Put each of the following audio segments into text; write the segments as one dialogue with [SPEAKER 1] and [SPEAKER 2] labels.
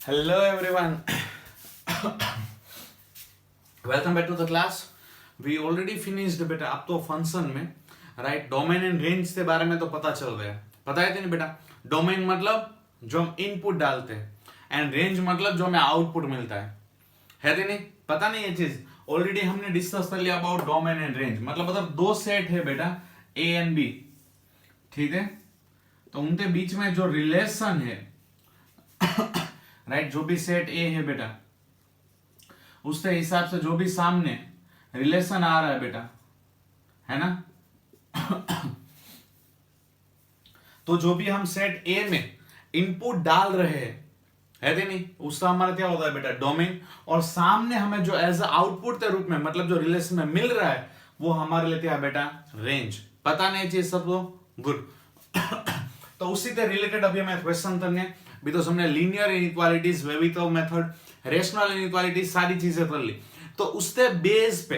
[SPEAKER 1] Hello everyone. Welcome back to the class. We already finished बेटा अब तो function में राइट डोमेन एंड रेंज के बारे में तो पता चल गया। पता है नहीं बेटा, डोमेन मतलब जो हम इनपुट डालते हैं एंड रेंज मतलब जो हमें आउटपुट मिलता है कि नहीं? पता नहीं ये चीज ऑलरेडी हमने डिस्कस कर लिया अबाउट डोमेन एंड रेंज। मतलब दो सेट है बेटा ए एंड बी, ठीक है? तो उनके बीच में जो रिलेशन है राइट जो भी सेट ए है बेटा उसके हिसाब से जो भी सामने रिलेशन आ रहा है बेटा, है ना? तो जो भी हम सेट ए में इनपुट डाल रहे हैं है नहीं, उसका हमारा क्या होता है बेटा डोमेन, और सामने हमें जो एज आउटपुट के रूप में मतलब जो रिलेशन में मिल रहा है वो हमारे लिए क्या है बेटा रेंज। पता नहीं चीज सब तो गुड। तो उसी से रिलेटेड अभी हमें क्वेश्चन करने, बिकॉज हमने लीनियर इनइक्वालिटीज, वेविटो मेथड, रेशनल इनइक्वालिटीज सारी चीजें कर ली। तो उसके बेस पे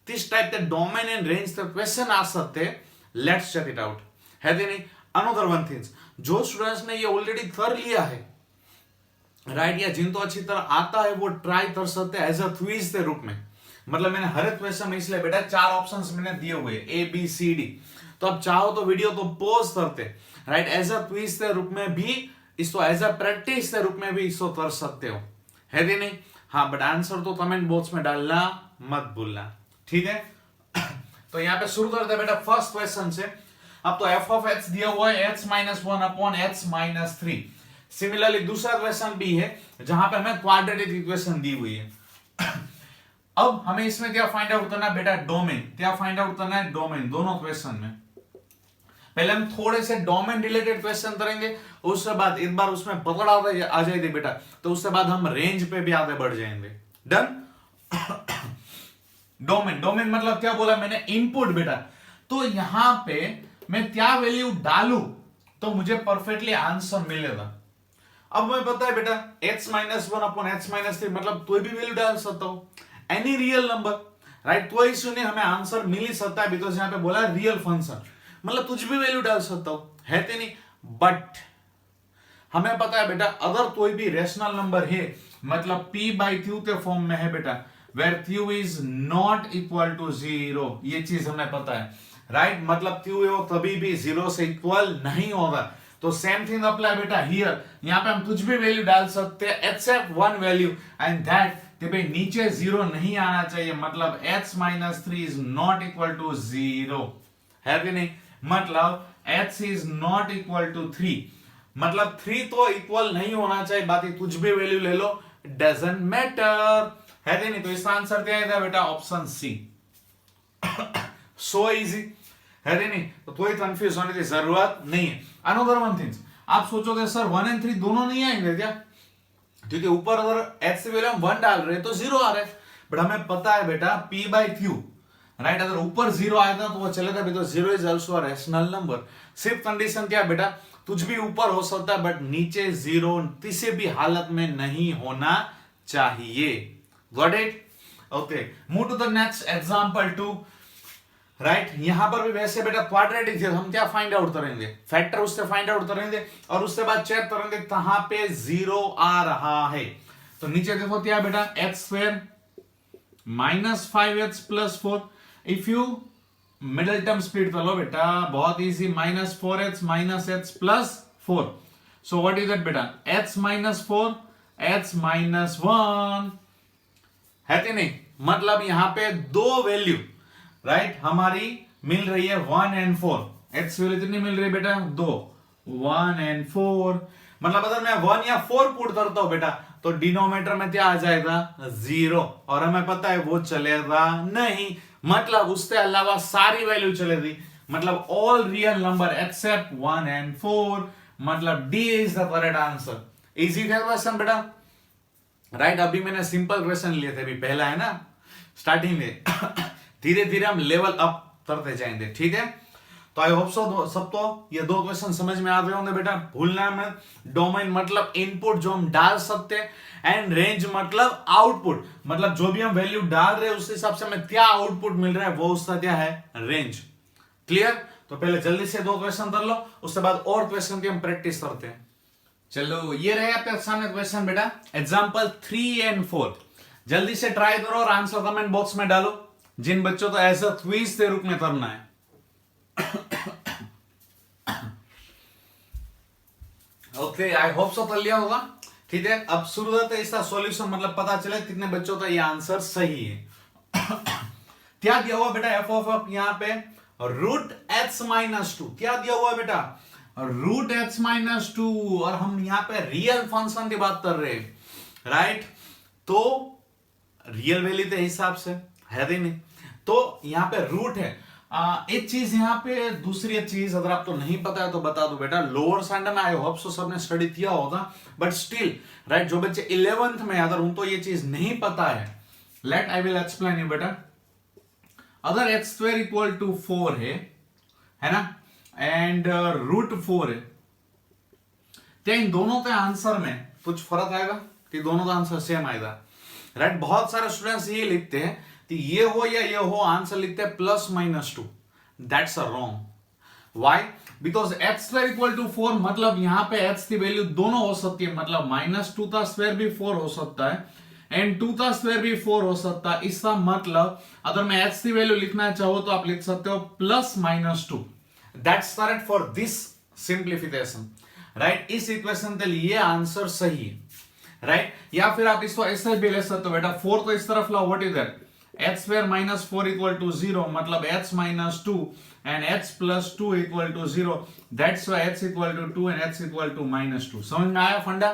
[SPEAKER 1] किस टाइप के डोमेन एंड रेंज के क्वेश्चन आ सकते हैं, लेट्स चेक इट आउट, है नहीं? अनदर वन थिंग्स जो स्टूडेंट्स ने ये ऑलरेडी कर लिया है राइट, या जिन तो अच्छी तरह आता है वो ट्राई कर सकते हैं एज अ क्विज के रूप में। मतलब मैंने हर एक क्वेश्चन में इसलिए बेटा 4 ऑप्शंस मैंने दिए हुए ए बी सी डी, तो अब चाहो तो वीडियो को पॉज करते राइट एज अ क्विज के रूप में भी इसको, एज अ प्रैक्टिस के रूप में भी इसको कर सकते हो, है कि नहीं? हाँ, बट आंसर तो कमेंट बॉक्स में डालना मत भूलना, ठीक है? तो यहाँ पे शुरू करते हैं बेटा फर्स्ट क्वेश्चन से। अब तो एफ ऑफ एक्स दिया हुआ है x-1 अपॉन x-3। सिमिलरली दूसरा क्वेश्चन भी है जहां पे हमें क्वाड्रेटिक इक्वेशन दी हुई है। अब हमें इसमें क्या फाइंड आउट करना है बेटा डोमेन, क्या फाइंड आउट करना है डोमेन दोनों क्वेश्चन में। पहले हम थोड़े से डोमेन रिलेटेड क्वेश्चन करेंगे, उसके बाद एक बार उसमें पकड़ आ जाएगी बेटा तो उसके बाद हम रेंज पे भी आगे बढ़ जाएंगे। डन? डोमेन, डोमेन मतलब क्या बोला मैंने, इनपुट बेटा। तो यहां पे मैं क्या वैल्यू डालूं तो मुझे परफेक्टली आंसर मिलेगा। अब मैं पता है बेटा x-1 अपॉन x-3 मतलब कोई भी वैल्यू डाल सकता हूं, एनी रियल नंबर राइट, कोई इश्यू नहीं, हमें आंसर मिल ही सकता है बिकॉज यहां पे बोला रियल फंक्शन, मतलब कुछ भी वैल्यू डाल सकता हूं, है तो नहीं? बट हमें पता है बेटा अगर कोई भी रेशनल नंबर है मतलब p/q के फॉर्म में है बेटा, where q is not equal to 0, ये चीज हमें पता है राइट, मतलब q है वो कभी भी 0 से इक्वल नहीं होगा। तो सेम थिंग अप्लाई बेटा हियर, यहां पे हम कुछ भी वैल्यू डाल सकते हैं except one value and that कि भाई नीचे 0 नहीं आना चाहिए, मतलब x-3 is not equal to 0, है कि नहीं? मतलब x is not equal to 3, मतलब 3 तो इक्वल नहीं होना चाहिए, बाकी कुछ भी वैल्यू ले लो डजंट मैटर, है कि नहीं? तो इसका आंसर क्या है बेटा ऑप्शन सी। सो इजी, है कि नहीं? तो कोई कंफ्यूज होने की जरूरत नहीं है। अनदर वन थिंग्स, आप सोचोगे सर 1 और 3 दोनों नहीं आएंगे क्या? क्योंकि ऊपर अगर x से वैल्यू हम 1 डाल रहे हैं तो 0 आ रहा है, बट हमें पता है बेटा p/q राइट, अगर ऊपर 0 आएगा तो वो चलेगा because 0 is also a rational number. सिर्फ कंडीशन क्या है बेटा, कुछ भी ऊपर हो सकता है बट नीचे 0 किसी भी हालत में नहीं होना चाहिए। Got it? Okay, move to the next example 2 right. यहां पर भी वैसे बेटा क्वाड्रेटिक है, हम क्या फाइंड आउट करेंगे, फैक्टर उससे फाइंड आउट करेंगे और उसके बाद चेक करेंगे कहां पे 0 आ रहा है। तो नीचे देखो क्या बेटा x² minus 5x plus 4, if you middle term split कर लो बेटा बहुत easy, minus 4x minus x plus 4, so what is that बेटा x माइनस 4 x माइनस 1, है कि नहीं? मतलब यहां पे दो वैल्यू राइट हमारी मिल रही है 1 एंड 4, x वैल्यू कितनी मिल रही है बेटा 2, 1 एंड 4, मतलब अगर मैं 1 या 4 पुट करता हूं बेटा तो डिनोमिनेटर में क्या आ जाएगा 0, और हमें पता है वो चलेगा नहीं, मतलब उसके अलावा सारी वैल्यू चलेगी, मतलब all real number except 1 and 4, मतलब D is the correct answer. Easy था क्वेश्चन बेटा राइट। अभी मैंने सिंपल क्वेश्चन लिए थे, अभी पहला है ना स्टार्टिंग में धीरे धीरे हम लेवल अप करते जाएंगे, ठीक है? तो आई होप सो सब तो ये दो क्वेश्चन समझ में आ गए होंगे बेटा। भूलना मत, डोमेन मतलब इनपुट जो हम डाल सकते हैं एंड रेंज मतलब आउटपुट, मतलब जो भी हम वैल्यू डाल रहे हैं उस हिसाब से हमें क्या आउटपुट मिल रहा है वो उसका क्या है रेंज। क्लियर? तो पहले जल्दी से दो क्वेश्चन कर लो, उसके बाद और क्वेश्चन की हम प्रैक्टिस करते हैं। चलो ये रहे आपके सामने क्वेश्चन बेटा, एग्जाम्पल 3 and 4। जल्दी से ट्राई करो और आंसर कमेंट बॉक्स में डालो जिन बच्चों को ऐसा क्विज के रूप में करना है। ओके, आई होप सो कर लिया होगा। ठीक है, अब शुरू होता है इसका सॉल्यूशन, मतलब पता चले कितने बच्चों का ये आंसर सही है। क्या दिया हुआ बेटा, एफ ऑफ एफ यहां पे रूट एच माइनस 2, क्या दिया हुआ बेटा, रूट एच माइनस 2, और हम यहां पे रियल फंक्शन की बात कर रहे हैं, राइट। तो रियल वैल्यू के हिसाब से है भी नहीं, तो यहां पे रूट है। एक चीज यहाँ पे, दूसरी चीज अगर आपको नहीं पता है तो बता दो बेटा, लोअर स्टैंडर्ड में आई होप सो सबने स्टडी किया होगा, बट स्टिल राइट जो बच्चे 11th में अगर उनको ये चीज नहीं पता है, let I will explain you बेटा। अगर एक्स स्क्वायर इक्वल टू 4 है ना, एंड रूट 4 है, तो इन दोनों के आंसर में कुछ फर्क आएगा कि दोनों का आंसर सेम आएगा, राइट। बहुत सारे स्टूडेंट्स ये लिखते हैं कि ये हो या ये हो, आंसर लिखते हैं plus minus 2, that's a wrong. Why? Because x square equal to 4, मतलब यहां पे एक्स की वैल्यू दोनों हो सकती है, मतलब -2 का स्क्वायर भी 4 हो सकता है एंड 2 का स्क्वायर भी 4 हो सकता है। इसका मतलब अगर मैं एक्स की वैल्यू लिखना चाहूँ तो आप लिख सकते हो +-2, that's correct for this simplification, right. इस इक्वेशन के लिए आंसर सही है, राइट। या फिर आप इसको ऐसे भी ले सकते हो बेटा, 4 को इस तरफ लाओ, what is that, h square minus 4 equal to 0, मतलब h minus 2 and h plus 2 equal to 0, that's why h equal to 2 and h equal to -2। समझ में आया फंडा,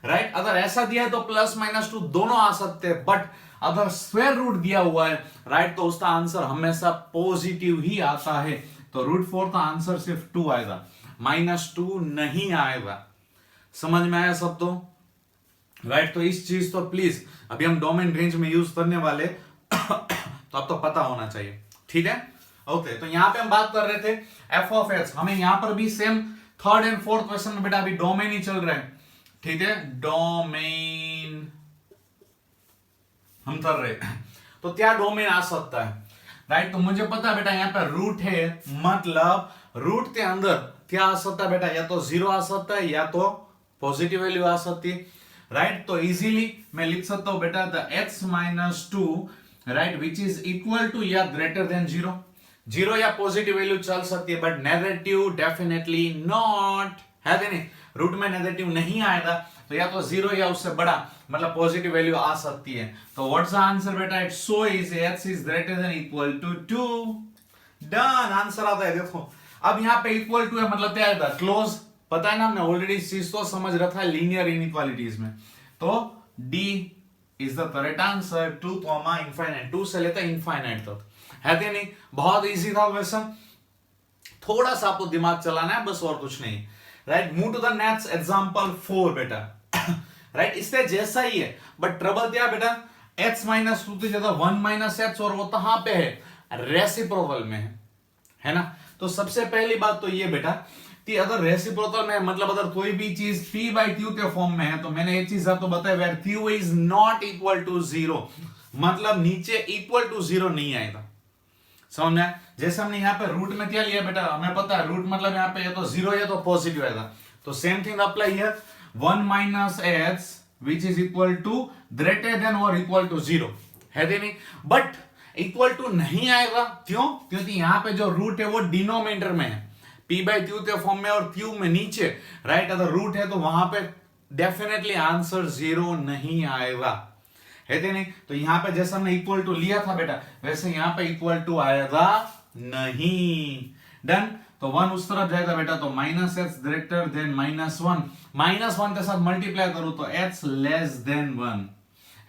[SPEAKER 1] राइट। अगर ऐसा दिया है तो +-2 दोनों आ सकते हैं, बट अगर स्क्वायर रूट दिया हुआ है, राइट, तो उसका आंसर हमेशा पॉजिटिव ही आता है। तो √4 का आंसर सिर्फ 2 आएगा, -2 नहीं आएगा। समझ में आया सब तो, राइट। तो इस चीज तो प्लीज, अभी हम डोमेन रेंज में यूज करने वाले तो अब तो पता होना चाहिए, ठीक है। ओके, तो यहां पे हम बात कर रहे थे एफ ऑफ एक्स, हमें यहां पर भी same 3rd and 4th question में बेटा अभी डोमेन ही चल रहा है, ठीक है, डोमेन हम कर रहे हैं। तो क्या डोमेन आ सकता है, राइट। तो मुझे पता है बेटा यहां पर रूट है, मतलब रूट के अंदर क्या आ सकता है बेटा, या तो 0 आ सकता है या तो पॉजिटिव वैल्यू आ सकती है, राइट। तो इजीली मैं लिख सकता हूं बेटा the x - 2, right, which is equal to या ग्रेटर देन 0। 0 या पॉजिटिव वैल्यू चल सकती है, बट नेगेटिव डेफिनेटली नॉट, है कि नहीं। रूट में नेगेटिव नहीं आएगा, तो या तो 0 या उससे बड़ा, मतलब पॉजिटिव वैल्यू आ सकती है। तो व्हाट्स द आंसर बेटा, it's so easy, x is greater than equal to 2, done, answer आता है। देखो अब यहाँ पे इक्वल टू है, मतलब क्या है, क्लोज, पता है ना, हमने ऑलरेडी इस चीज को समझ रखा है लीनियर इनइक्वालिटीज में। तो D is the correct answer, 2, infinite, 2 से लेकर इनफाइनाइट तक, है कि नहीं। बहुत इजी था क्वेश्चन, थोड़ा सा आपको दिमाग चलाना है बस, और कुछ नहीं, right. Move to the next example 4 बेटा, राइट। इससे जैसा ही है, बट ट्रबल क्या बेटा, x - 2 की जगह 1 - h, और वो कहां पे है, रेसिप्रोकल में है ना। तो सबसे पहली बात तो ये बेटा कि अगर रेसिप्रोकल में, मतलब अगर कोई भी चीज p/q के फॉर्म में है, तो मैंने एक चीज आपको बताया, where q is not equal to 0, मतलब नीचे इक्वल टू 0 नहीं आएगा, समझ में। जैसे हमने यहाँ पे रूट में क्या लिया बेटा, हमें पता है रूट मतलब यहाँ पे या तो 0 या तो पॉजिटिव आएगा, तो same thing apply here, 1 - h which is equal to greater than और इक्वल टू 0, है कि नहीं। बट इक्वल टू नहीं आएगा, क्यों, क्योंकि यहाँ पे जो रूट है वो डिनोमिनेटर में है, p/q के फॉर्म में और q में नीचे, राइट। अगर रूट है तो वहां पे डेफिनेटली आंसर 0 नहीं आएगा, है कि नहीं। तो यहां पे जैसा हमने इक्वल टू लिया था बेटा, वैसे यहां पे इक्वल टू आएगा नहीं, डन। तो 1 उस तरफ जाएगा बेटा, तो -h ग्रेटर देन -1, -1 के साथ मल्टीप्लाई करूं तो h लेस देन 1,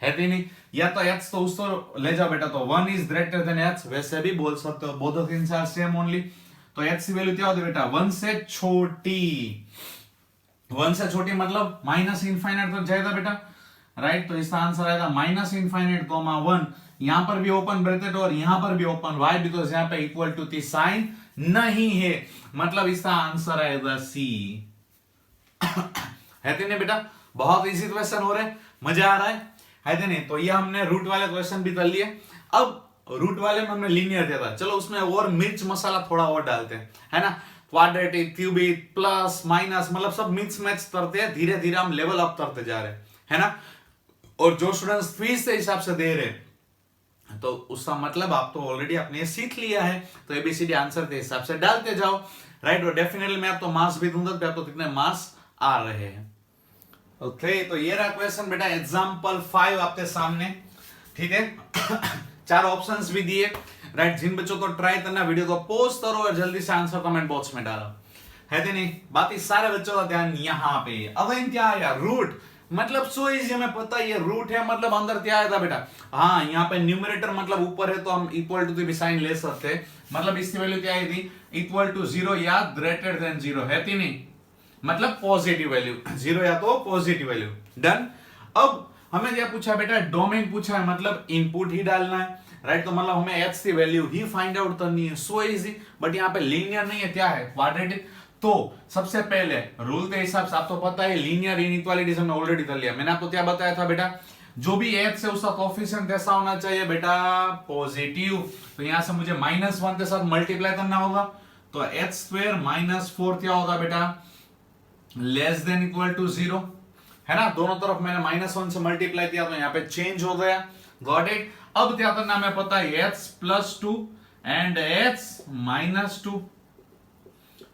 [SPEAKER 1] है कि नहीं। या तो h तो उस तरफ ले जाओ बेटा, तो 1 इज ग्रेटर देन h, वैसे भी बोल सकते हो, both of things are same only. तो h की वैल्यू क्या होती है बेटा, 1 से छोटी, 1 से छोटी मतलब -∞ तक जाएगा बेटा, राइट। तो इसका आंसर आएगा -∞, 1, यहां पर भी ओपन ब्रैकेट और यहां पर भी ओपन, व्हाई, बिकॉज यहां पे इक्वल टू की साइन नहीं है, मतलब इसका आंसर आएगा C, है कि नहीं बेटा। बहुत इजी क्वेश्चन हो रहे हैं, मजा आ रहा है कि नहीं। तो ये हमने रूट वाले क्वेश्चन भी कर लिए। अब रूट वाले में हमने लीनियर दिया था, चलो उसमें और मिर्च मसाला थोड़ा और डालते हैं, है ना। क्वाड्रेटिक, क्यूबिक, प्लस माइनस, मतलब सब मिक्स मैच करते हैं, धीरे धीरे हम लेवल अप करते जा रहे हैं, है ना। और जो स्टूडेंट्स फीस के हिसाब से दे रहे हैं तो उसका मतलब आप तो ऑलरेडी आपने सीख लिया है, तो एबीसीडी आंसर के हिसाब से डालते जाओ, राइट। और डेफिनेटली मैं आपको मार्क्स भी दूंगा कि आपको कितने मार्क्स आ रहे हैं। ओके, तो ये रहा क्वेश्चन बेटा एग्जांपल 5 आपके सामने, ठीक है। 4 ऑप्शंस भी दिए, राइट। जिन बच्चों को ट्राई करना, वीडियो को पॉज करो और जल्दी से आंसर कमेंट बॉक्स में डालो, है कि नहीं। बाकी सारे बच्चों का ध्यान यहाँ पे। अब क्या आया, रूट, मतलब सो इजी, हमें पता है ये रूट है, मतलब अंदर क्या आया था बेटा, हाँ यहाँ पे न्यूमरेटर मतलब ऊपर है तो हम इक्वल टू भी साइन ले सकते हैं, मतलब इसकी वैल्यू क्या आई थी, इक्वल टू 0 या ग्रेटर देन 0, है कि नहीं, मतलब पॉजिटिव वैल्यू, 0 या तो पॉजिटिव वैल्यू, डन। अब हमें क्या पूछा बेटा, डोमेन पूछा है, मतलब इनपुट ही डालना है, राइट। तो मतलब हमें x की वैल्यू ही फाइंड आउट करनी है, सो इजी। बट यहाँ पे लीनियर नहीं है, क्या है, क्वाड्रेटिक। तो सबसे पहले रूल के हिसाब से आपको पता है लीनियर इनइक्वालिटीज हमने ऑलरेडी कर लिया। मैंने आपको क्या बताया था बेटा, जो भी x है उसका कोएफिशिएंट कैसा होना चाहिए बेटा, पॉजिटिव। तो यहां से मुझे -1 के साथ मल्टीप्लाई करना होगा, तो x² -4 क्या होगा बेटा, लेस देन इक्वल टू 0, है ना। दोनों तरफ मैंने -1 से मल्टीप्लाई किया तो यहाँ पे चेंज हो गया, गॉट इट। अब क्या करना हमें पता है, x +2 and x -2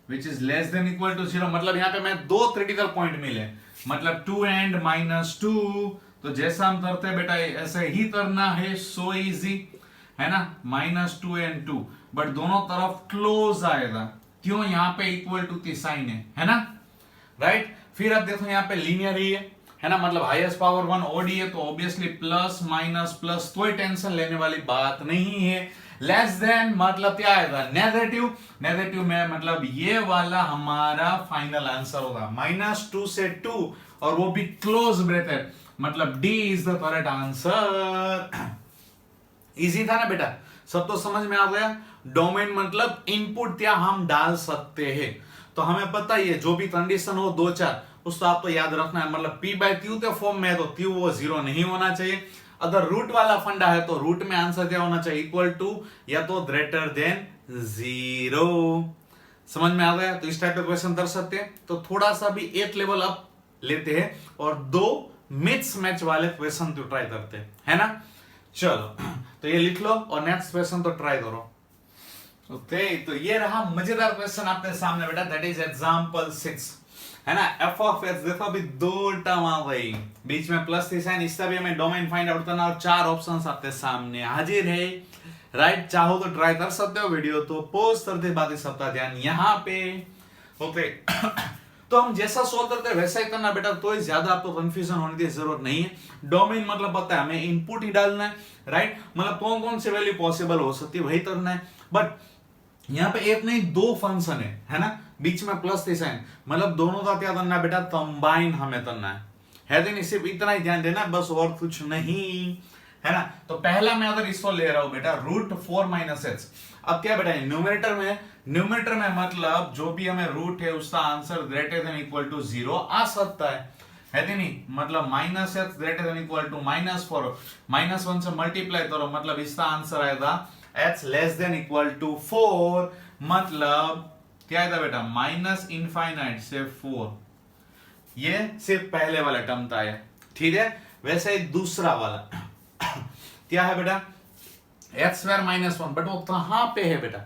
[SPEAKER 1] which is less than equal to 0, मतलब यहाँ पे मैं 2 क्रिटिकल पॉइंट मिले, मतलब 2 एंड -2। तो जैसा हम करते हैं बेटा ऐसे ही करना है, सो इजी, है ना, -2 एंड 2, बट दोनों तरफ क्लोज आएगा, क्यों, यहाँ पे इक्वल टू की साइन है ना, राइट। फिर अब देखो यहाँ पे लीनियर ही है ना, मतलब हाईएस्ट पावर 1 ओडी है, तो ऑब्वियसली प्लस माइनस प्लस, कोई टेंशन लेने वाली बात नहीं है। लेस देन मतलब क्या आएगा, नेगेटिव, नेगेटिव में मतलब ये वाला हमारा फाइनल आंसर होगा, -2 से 2, और वो भी क्लोज ब्रैकेट, मतलब D is the correct answer. Easy था ना बेटा, सब तो समझ में आ गया। डोमेन मतलब इनपुट क्या हम डाल सकते हैं, तो हमें पता ही है जो भी कंडीशन हो 2-4 उसको आपको याद रखना है, मतलब p/q के फॉर्म में है तो q वो 0 नहीं होना चाहिए। अगर रूट वाला फंडा है तो रूट में आंसर क्या होना चाहिए, इक्वल टू या तो ग्रेटर देन 0। समझ में आ गया, तो इस टाइप का क्वेश्चन कर सकते हैं। तो थोड़ा सा भी एक लेवल अप लेते हैं और 2 मिक्स मैच वाले क्वेश्चन तो ट्राई करते हैं, है ना। चलो तो ये लिख लो और नेक्स्ट क्वेश्चन तो ट्राई करो। ओके, तो ये रहा मजेदार क्वेश्चन आपके सामने बेटा, दैट इज एग्जांपल 6, है ना। f ऑफ x, देखो अभी 2 टर्म आ गई, बीच में प्लस थी साइन, इसका भी हमें डोमेन फाइंड आउट करना, और 4 ऑप्शंस आपके सामने हाजिर है, राइट। चाहो तो ट्राई कर सकते हो, वीडियो तो पॉज करते, बाकी सबका ध्यान यहाँ पे। ओके तो हम जैसा सोल्व करते हैं वैसा ही करना बेटा, तो ज्यादा आपको कंफ्यूजन होने की जरूरत नहीं है। डोमेन मतलब पता है हमें इनपुट ही डालना है, राइट, मतलब कौन कौन से वैल्यू पॉसिबल हो सकती है वही करना है। बट यहाँ पे एक नहीं 2 फंक्शन है ना, बीच में प्लस थी साइन, मतलब दोनों का क्या करना है बेटा, कंबाइन हमें करना है तो नहीं, सिर्फ इतना ही ध्यान देना बस, और कुछ नहीं, है ना। तो पहला मैं अगर इसको ले रहा हूं बेटा √4 - x, अब क्या बेटा न्यूमरेटर में मतलब जो भी हमें रूट है उसका answer greater than equal to 0 आ सकता है कि नहीं, मतलब -x greater than equal to -4, -1 से मल्टीप्लाई करो, मतलब इसका आंसर आएगा x less than equal to 4, मतलब क्या आएगा बेटा -∞ से 4, ये सिर्फ पहले वाला टर्म था, ठीक है। वैसे ही दूसरा वाला क्या है बेटा, x² -1, बट वो कहां पे है बेटा,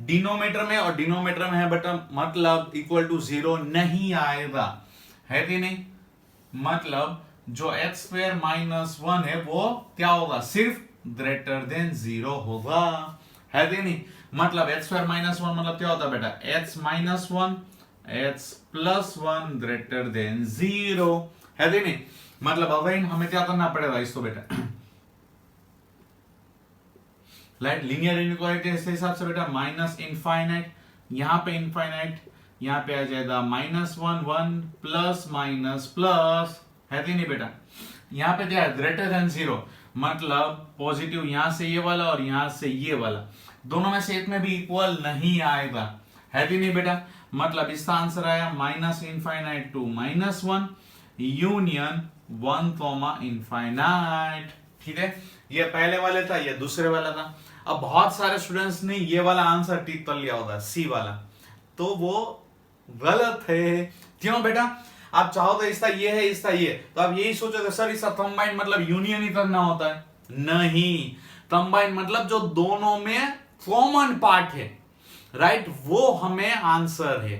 [SPEAKER 1] डिनोमीटर में, और डिनोमीटर में है बेटा, मतलब इक्वल टू 0 नहीं आएगा, है कि नहीं, मतलब जो x² -1 है वो क्या होगा, सिर्फ ग्रेटर देन 0 होगा, है कि नहीं, मतलब x² -1 मतलब क्या होता है बेटा, x -1 x +1 ग्रेटर देन 0, है कि नहीं, मतलब अगेन हमें क्या करना पड़ेगा इसको बेटा, राइट, लीनियर इनइक्वालिटी इस हिसाब से बेटा -∞, यहां पे इनफाइनाइट, यहां पे आ जाएगा -1 1 प्लस माइनस प्लस, है कि नहीं बेटा, यहां पे क्या है ग्रेटर देन 0, मतलब पॉजिटिव यहां से ये वाला और यहां से ये वाला, दोनों में से एक में भी इक्वल नहीं आएगा, है कि नहीं बेटा, मतलब इसका आंसर आया -∞ टू -1 यूनियन 1, ठीक है। ये पहले वाले था, ये दूसरे वाला था। अब बहुत सारे स्टूडेंट्स ने ये वाला आंसर टिक कर लिया होगा, सी वाला, तो वो गलत है। क्यों बेटा? आप चाहो तो इसका ये है, इसका ये, तो आप यही सोचोगे सर इसका कंबाइन मतलब यूनियन ही करना होता है। नहीं, कंबाइन मतलब जो दोनों में कॉमन पार्ट है, राइट, वो हमें आंसर है,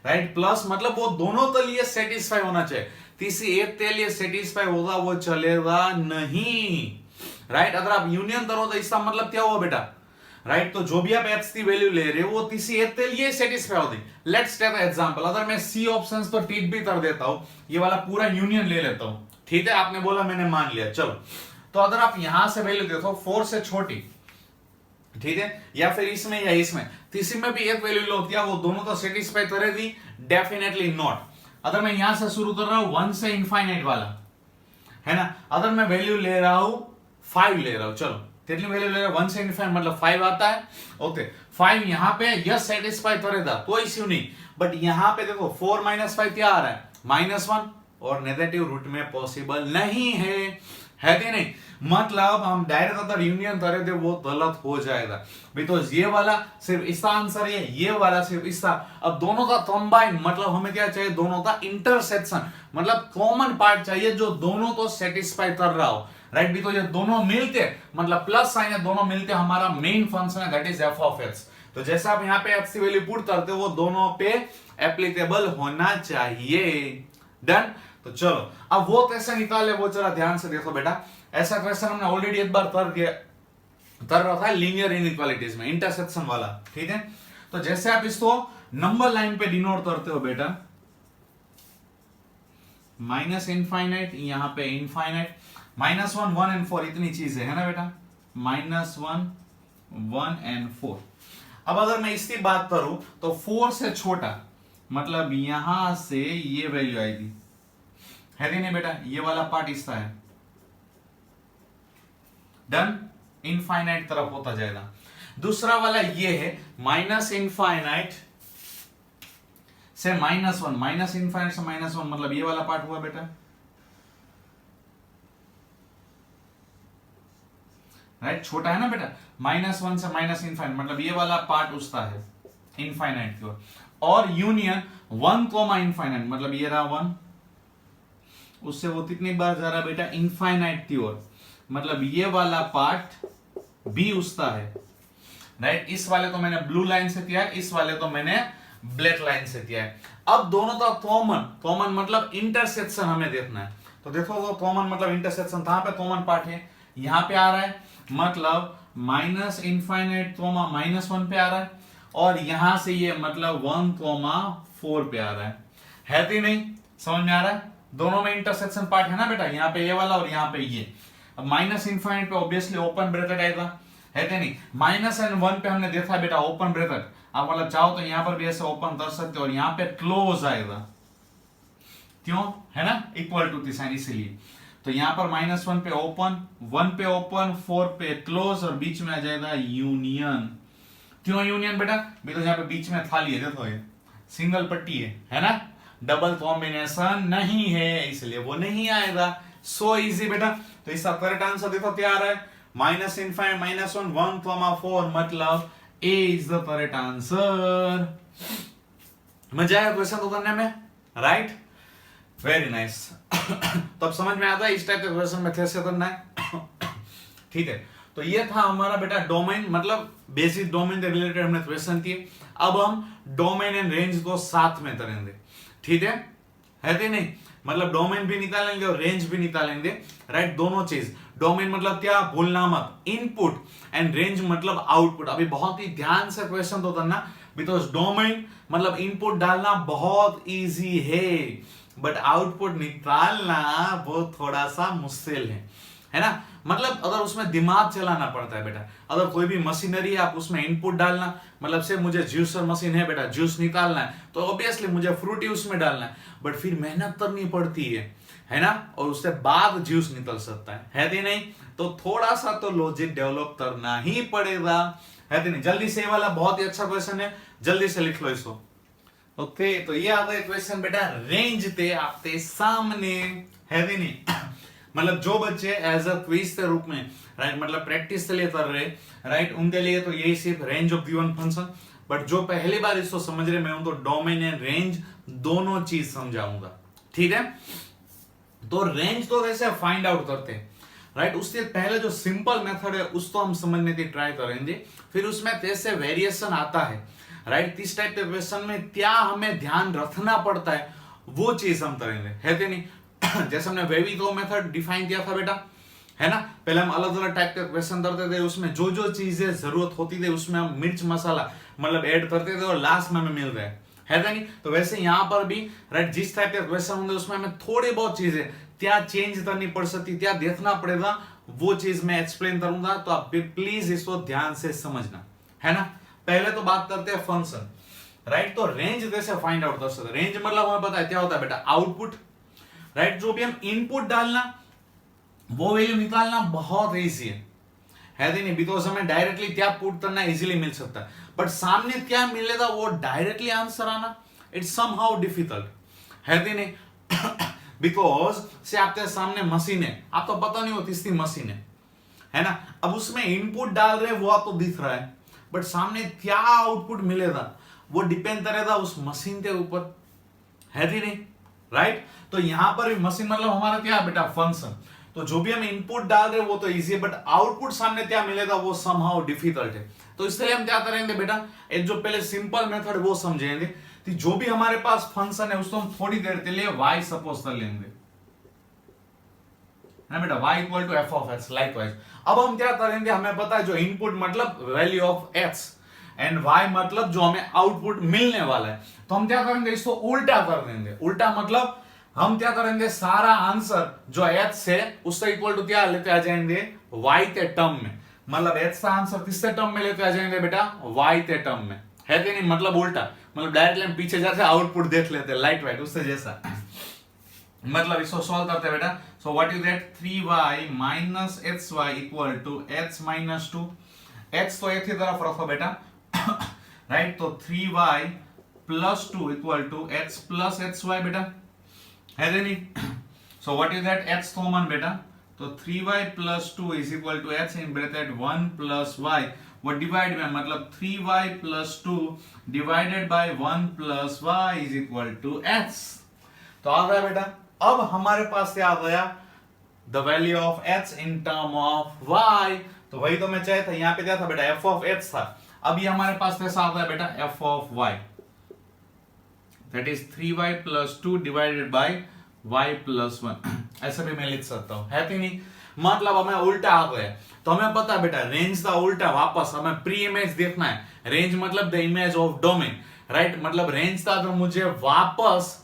[SPEAKER 1] राइट। प्लस मतलब वो दोनों के लिए सेटिस्फाई होना चाहिए, किसी एक के लिए सेटिस्फाई होगा वो चलेगा नहीं, राइट। अगर आप यूनियन करो तो इसका मतलब क्या हुआ बेटा, राइट। तो जो भी आप एक्स की वैल्यू ले रहे हो वो किसी एक के लिए सेटिस्फाई होती। लेट्स टेक एग्जांपल, अगर मैं सी ऑप्शंस पर टिक भी कर देता हूं, ये वाला पूरा यूनियन ले लेता हूं, ठीक है, आपने बोला मैंने मान लिया, चलो। तो अगर आप यहां से वैल्यू देखो 4 से छोटी, ठीक है, या फिर इसमें या इसमें, किसी में भी एक वैल्यू लो, क्या वो दोनों तो सेटिस्फाई करेगी? Definitely not. अगर मैं यहां से शुरू कर रहा हूं 1 से इनफाइनाइट वाला, है ना, अगर मैं वैल्यू ले रहा हूं 5 ले रहा हूं, चलो कितनी वैल्यू ले रहा हूं 1 से इनफाइनाइट मतलब 5 आता है, ओके। 5 यहां पे यस सेटिस्फाई करेगा, कोई इश्यू नहीं। बट यहां पे देखो 4 - 5 क्या आ रहा है? -1, और नेगेटिव रूट में पॉसिबल नहीं है कि नहीं? मतलब हम डायरेक्ट अगर यूनियन करें तो वो गलत हो जाएगा, बिकॉज ये वाला सिर्फ इसका आंसर है, ये वाला सिर्फ इसका। अब दोनों का कंबाइन मतलब हमें क्या चाहिए? दोनों का इंटरसेक्शन, मतलब कॉमन पार्ट चाहिए जो दोनों को सेटिस्फाई कर रहा हो, राइट। बिकॉज ये दोनों मिलते मतलब प्लस साइन है, दोनों मिलते हमारा मेन फंक्शन है, that is F of x. तो जैसे आप यहाँ पे एक्स की वैल्यू पुट करते हो वो दोनों पे एप्लीकेबल होना चाहिए। डन। तो चलो अब वो कैसे निकाले वो जरा ध्यान से देखो बेटा। ऐसा क्वेश्चन हमने ऑलरेडी एक बार कर रहा था लीनियर इनइक्वालिटीज में, इंटरसेक्शन वाला, ठीक है। तो जैसे आप इसको नंबर लाइन पे डिनोट करते हो बेटा, माइनस इनफाइनाइट, यहां पे इनफाइनाइट, -1, 1 एंड 4 इतनी चीजें है ना बेटा, -1, 1 एंड 4। अब अगर मैं इसकी बात करूं तो 4 से छोटा मतलब यहां से ये वैल्यू आएगी, है कि नहीं बेटा? ये वाला पार्ट इसका है, डन। इनफाइनाइट तरफ होता जाएगा। दूसरा वाला ये है माइनस इनफाइनाइट से -1, माइनस इनफाइनाइट से -1 मतलब ये वाला पार्ट हुआ बेटा, राइट, छोटा है ना बेटा। -1 से माइनस इनफाइनाइट मतलब ये वाला पार्ट उसका है इनफाइनाइट की ओर। और यूनियन 1, इनफाइनाइट मतलब ये रहा 1, उससे वो कितनी बार जा रहा बेटा? इनफाइनाइट की ओर, मतलब ये वाला पार्ट बी उसका है, राइट। इस वाले तो मैंने ब्लू लाइन से किया है, इस वाले तो मैंने ब्लैक लाइन से किया है। अब दोनों का कॉमन मतलब इंटरसेक्शन हमें देखना है। तो देखो वो कॉमन मतलब इंटरसेक्शन कहां पे कॉमन पार्ट है? यहां पे आ रहा है, मतलब माइनस इनफाइनाइट -1 पे आ रहा है, और यहां से ये मतलब 1, 4 पे आ रहा है कि नहीं? समझ में आ रहा है? दोनों में इंटरसेक्शन पार्ट है ना बेटा, यहाँ पे ये वाला और यहाँ पे ये। अब माइनस इनफाइनाइट पे ऑब्वियसली ओपन ब्रैकेट आएगा, है कि नहीं? -1 पे हमने देखा बेटा ओपन ब्रैकेट, आप मतलब चाहो तो यहां पर भी ऐसे ओपन कर सकते हो, और यहां पे क्लोज आएगा, क्यों? है ना, इक्वल टू की साइन, इसीलिए। तो यहां पर -1 पे ओपन, 1 पे ओपन, 4 पे क्लोज, और बीच में आ जाएगा यूनियन। क्यों यूनियन बेटा? बिकॉज यहाँ पे बीच में खाली है, देखो ये सिंगल पट्टी है ना, डबल कॉम्बिनेशन नहीं है, इसलिए वो नहीं आएगा। सो इजी बेटा। तो इसका करेक्ट आंसर देखो क्या आ रहा है, माइनस इनफाइनाइट -1, 1, 4 मतलब ए इज द करेक्ट आंसर। मजा आया क्वेश्चन को करने में, राइट? Very nice. तो अब समझ में आता है इस टाइप के क्वेश्चन में कैसे करना है। ठीक है, तो ये था हमारा बेटा डोमेन, मतलब बेसिक डोमेन के रिलेटेड हमने क्वेश्चन किए। अब हम डोमेन एंड रेंज को साथ में करेंगे, ठीक है कि नहीं? मतलब डोमेन भी निकालेंगे और रेंज भी निकालेंगे, राइट, दोनों चीज। डोमेन मतलब क्या, भूलना मत, इनपुट, एंड रेंज मतलब आउटपुट। अभी बहुत ही ध्यान से क्वेश्चन तो करना, बिकॉज डोमेन मतलब इनपुट डालना बहुत इजी है, बट आउटपुट निकालना वो थोड़ा सा मुश्किल है ना। मतलब अगर उसमें दिमाग चलाना पड़ता है बेटा। अगर कोई भी मशीनरी है, आप उसमें इनपुट डालना, मतलब से मुझे जूसर मशीन है बेटा, जूस निकालना है, तो ऑब्वियसली मुझे फ्रूटी उसमें डालना है, बट फिर मेहनत करनी पड़ती है ना, और उससे बाद जूस निकल सकता है कि नहीं? तो थोड़ा सा तो लॉजिक डेवलप करना ही पड़ेगा, है कि नहीं? जल्दी से, वाला बहुत ही अच्छा क्वेश्चन है, जल्दी से लिख लो इसको। ओके, तो ये आ गए क्वेश्चन बेटा रेंज थे आपके सामने, है कि नहीं? मतलब जो बच्चे एज अ क्विज के रूप में, राइट, मतलब प्रैक्टिस के लिए कर रहे, राइट, उनके लिए तो यही सिर्फ range of given function. But जो पहली बार इसको समझ रहे मैं हूं तो डोमेन एंड रेंज दोनों चीज समझाऊंगा, ठीक है। तो रेंज तो वैसे फाइंड आउट करते हैं, राइट। उससे पहले जो सिंपल मेथड है उसको हम समझने की ट्राई करेंगे, फिर उसमें कैसे वेरिएशन आता है, राइट। इस टाइप के क्वेश्चन में क्या हमें ध्यान रखना पड़ता है वो चीज हम करेंगे, है कि नहीं। जैसे हमने वेविको मेथड डिफाइन किया था बेटा, है ना। पहले हम अलग अलग टाइप के क्वेश्चन करते थे, उसमें जो जो चीजें जरूरत होती थी उसमें हम मिर्च मसाला मतलब ऐड करते थे और लास्ट में हमें मिल रहा है कि नहीं। तो वैसे यहाँ पर भी राइट जिस टाइप के क्वेश्चन होंगे उसमें हमें थोड़ी बहुत चीजें क्या चेंज करनी पड़ सकती, क्या देखना पड़ेगा, वो चीज मैं एक्सप्लेन करूंगा। तो आप प्लीज इसको ध्यान से समझना, है ना। पहले तो बात करते हैं फंक्शन, राइट। तो रेंज कैसे फाइंड आउट कर सकते, रेंज मतलब हमें पता है क्या होता है बेटा, आउटपुट, राइट। जो भी हम इनपुट डालना वो वैल्यू निकालना बहुत इजी है नहीं, बिकॉज हमें डायरेक्टली क्या पुट करना इजीली मिल सकता है, बट सामने क्या मिलेगा वो डायरेक्टली आंसर आना इट्स समहाउ डिफिकल्ट, है नहीं। बिकॉज से आपके सामने मशीन है, आपको पता नहीं होती इसकी मशीन है ना। अब उसमें इनपुट डाल रहे वो आपको दिख रहा है, बट सामने क्या आउटपुट मिलेगा वो डिपेंड करेगा उस मशीन के ऊपर, है नहीं, राइट। तो यहां पर भी मशीन मतलब हमारा क्या है बेटा, फंक्शन। तो जो भी हम इनपुट डाल रहे हैं वो तो इजी है, बट आउटपुट सामने क्या मिलेगा वो समहाउ डिफिकल्ट है। तो इसलिए हम क्या करेंगे बेटा, एक जो पहले सिंपल मेथड वो समझेंगे कि जो भी हमारे पास फंक्शन है उसको हम थोड़ी देर के लिए y सपोज कर लेंगे, है बेटा, y equal to f of x. Likewise अब हम क्या करेंगे, हमें पता है जो इनपुट मतलब value of x and y मतलब जो हमें आउटपुट मिलने वाला है, तो हम क्या करेंगे इसको उल्टा कर देंगे। उल्टा मतलब हम क्या करेंगे, सारा आंसर जो h है उससे इक्वल टू क्या लेते आ जाएंगे, y के टर्म में। मतलब h का आंसर किससे टर्म में लेते आ जाएंगे बेटा, y के टर्म में, है कि नहीं। मतलब उल्टा, मतलब डायरेक्टली हम पीछे जाते आउटपुट देख लेते हैं, लाइट वाइट उससे जैसा। मतलब इसको सॉल्व करते हैं बेटा। So what is that, 3y minus xy equal to x minus 2। x तो एक ही तरफ रखो बेटा, राइट। तो 3y plus 2 equal to x plus xy बेटा, है नहीं। So what is that, x common बेटा, तो 3y plus 2 is equal to x in bracket 1 plus y, वो डिवाइड में मतलब 3y plus 2 divided by 1 plus y is equal to x। तो आ गया बेटा। अब हमारे पास क्या आ गया, the value of x in term of y। तो वही तो मैं चाहता था, यहां पे क्या था बेटा, f ऑफ x था। अब ये हमारे पास कैसा आ गया बेटा, f of y, that is 3y plus 2 divided bye y plus 1। ऐसा भी मैं लिख सकता हूं, है कि नहीं। मतलब हमें उल्टा आ गया। तो हमें पता है बेटा रेंज का उल्टा वापस हमें प्री इमेज देखना है। रेंज मतलब the image of domain, right. मतलब रेंज का अगर मुझे वापस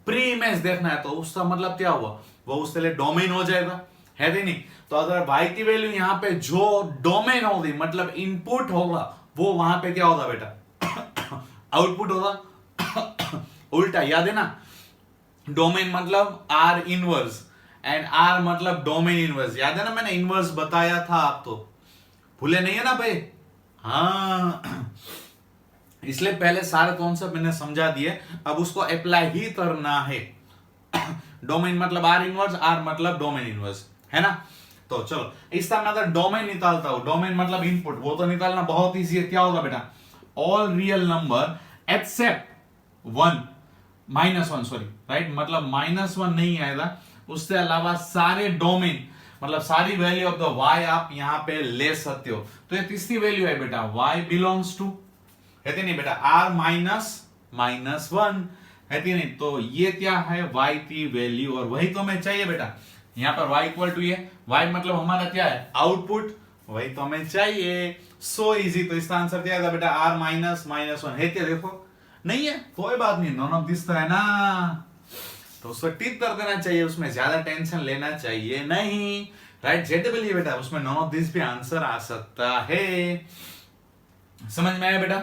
[SPEAKER 1] प्री इमेज देखना है तो उसका मतलब क्या हुआ, वो उसके लिए डोमेन हो जाएगा, है कि नहीं। तो अगर y की वैल्यू यहाँ पे जो डोमेन होगी मतलब इनपुट होगा वो वहां पे क्या होगा बेटा, आउटपुट होगा। उल्टा याद है ना, डोमेन मतलब r इनवर्स एंड r मतलब डोमेन इनवर्स। याद है ना, मैंने इनवर्स बताया था, आप तो भूले नहीं है ना भाई। हाँ, इसलिए पहले सारे कॉन्सेप्ट मैंने समझा दिए, अब उसको अप्लाई ही करना है। डोमेन मतलब r इनवर्स, r मतलब डोमेन इनवर्स, है ना। तो चलो इस तरह मैं अगर डोमेन निकालता हूं, डोमेन मतलब इनपुट, वो तो निकालना बहुत ईजी है। क्या होगा बेटा, all real number except 1 minus 1, sorry, right. मतलब -1 नहीं आएगा, उससे अलावा सारे डोमेन मतलब सारी वैल्यू ऑफ द y आप यहां पे ले सकते हो। तो ये तीसरी वैल्यू है बेटा, y बिलोंग्स टू, है नहीं बेटा, r माइनस 1, है नहीं। तो ये क्या है, y की वैल्यू, और वही तो हमें चाहिए बेटा। यहां पर y इक्वल टू ये y मतलब हमारा क्या है, आउटपुट, वही तो हमें चाहिए। So easy. तो इसका आंसर क्या आएगा बेटा, r माइनस 1 है क्या, देखो नहीं है कोई बात नहीं, नॉन ऑफ दिस तो है ना, तो उसको टिक कर देना चाहिए, उसमें ज्यादा टेंशन लेना चाहिए नहीं, राइट। जेटेबल ये बेटा, उसमें नॉन ऑफ दिस भी आंसर आ सकता है। समझ में आया बेटा।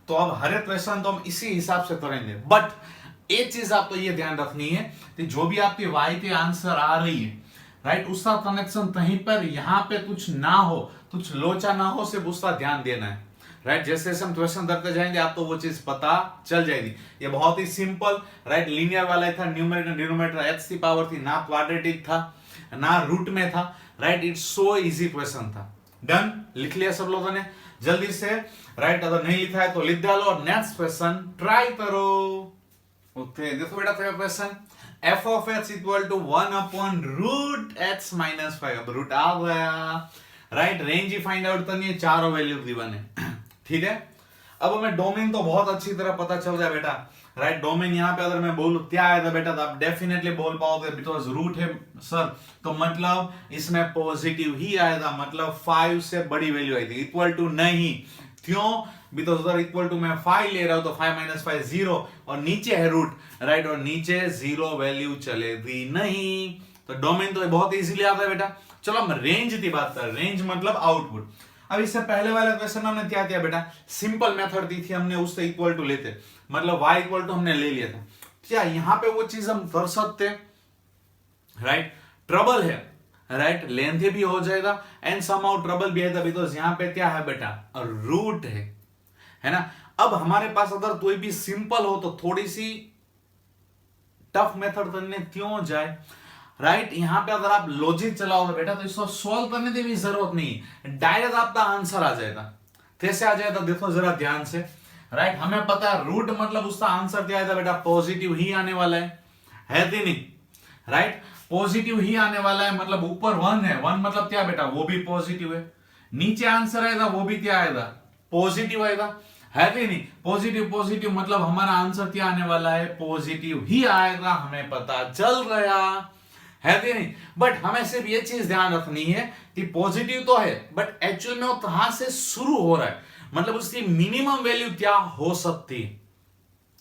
[SPEAKER 1] तो अब हर एक क्वेश्चन तो हम इसी हिसाब से करेंगे, बट एक चीज आपको ये ध्यान रखनी है कि जो भी आपके y के आंसर आ रही है, राइट, उसका कनेक्शन कहीं पर यहां पे कुछ ना हो, कुछ लोचा ना हो, सिर्फ उसका ध्यान देना है, राइट। जैसे जैसे हम क्वेश्चन करते जाएंगे आपको वो चीज पता चल जाएगी। ये बहुत ही सिंपल, राइट, लीनियर वाला था, न्यूमरेटर डिनोमिनेटर h की पावर थी, ना क्वाड्रेटिक था ना रूट में था, right. It's so easy question था। डन, लिख लिया सब लोगों ने। जल्दी से राइट, अगर नहीं लिखा है तो लिख डालो और नेक्स्ट क्वेश्चन ट्राई करो। ओके देखो बेटा तो question f of x equal to 1 upon root x minus 5। अब रूट आ गया राइट, रेंज ही फाइंड आउट करनी है, चारों वैल्यू गिवन है ठीक है। अब हमें डोमेन तो बहुत अच्छी तरह पता चल जाए बेटा राइट। डोमेन यहाँ पे अगर मैं बोलूं क्या आया था बेटा, तो आप डेफिनेटली बोल पाओगे बिकॉज रूट है सर, तो मतलब इसमें पॉजिटिव ही आया था, मतलब 5 से बड़ी वैल्यू आई थी। इक्वल टू नहीं, क्यों, बिकॉज उधर इक्वल टू मैं 5 ले रहा हूं तो 5 माइनस 5 0 और नीचे है रूट राइट, और नीचे 0 वैल्यू चलेगी नहीं, तो डोमेन तो बहुत इजीली आता है बेटा। चलो हम रेंज की बात कर, रेंज मतलब आउटपुट। अब इससे पहले वाले क्वेश्चन हमने क्या किया बेटा, सिंपल मेथड दी थी हमने, उससे इक्वल टू लेते, मतलब y इक्वल टू हमने ले लिया था। क्या यहां पे वो चीज हम कर सकते राइट, ट्रबल है राइट, लेंथ भी हो जाएगा एंड समहाउ ट्रबल भी है, बिकॉज यहां पे क्या है बेटा, रूट है ना। अब हमारे पास अगर कोई भी सिंपल हो तो थोड़ी सी टफ मेथड करने क्यों जाए राइट। यहां पे अगर आप लॉजिक चलाओगे बेटा तो इसको सॉल्व करने की भी जरूरत नहीं, डायरेक्ट आपका आंसर आ जाएगा। कैसे आ जाएगा देखो जरा ध्यान से राइट। हमें पता है रूट मतलब उसका आंसर क्या आएगा बेटा, पॉजिटिव ही आने वाला है कि नहीं राइट, पॉजिटिव ही आने वाला है, मतलब ऊपर 1 है, 1 मतलब क्या बेटा, वो भी पॉजिटिव है, नीचे आंसर आएगा वो भी क्या आएगा, पॉजिटिव आएगा, है कि नहीं। पॉजिटिव पॉजिटिव मतलब हमारा आंसर क्या आने वाला है, पॉजिटिव ही आएगा, हमें पता चल गया, है कि नहीं। बट हमें सिर्फ ये चीज ध्यान रखनी है कि पॉजिटिव तो है बट एक्चुअल में वो कहां से शुरू हो रहा है, मतलब उसकी मिनिमम वैल्यू क्या हो सकती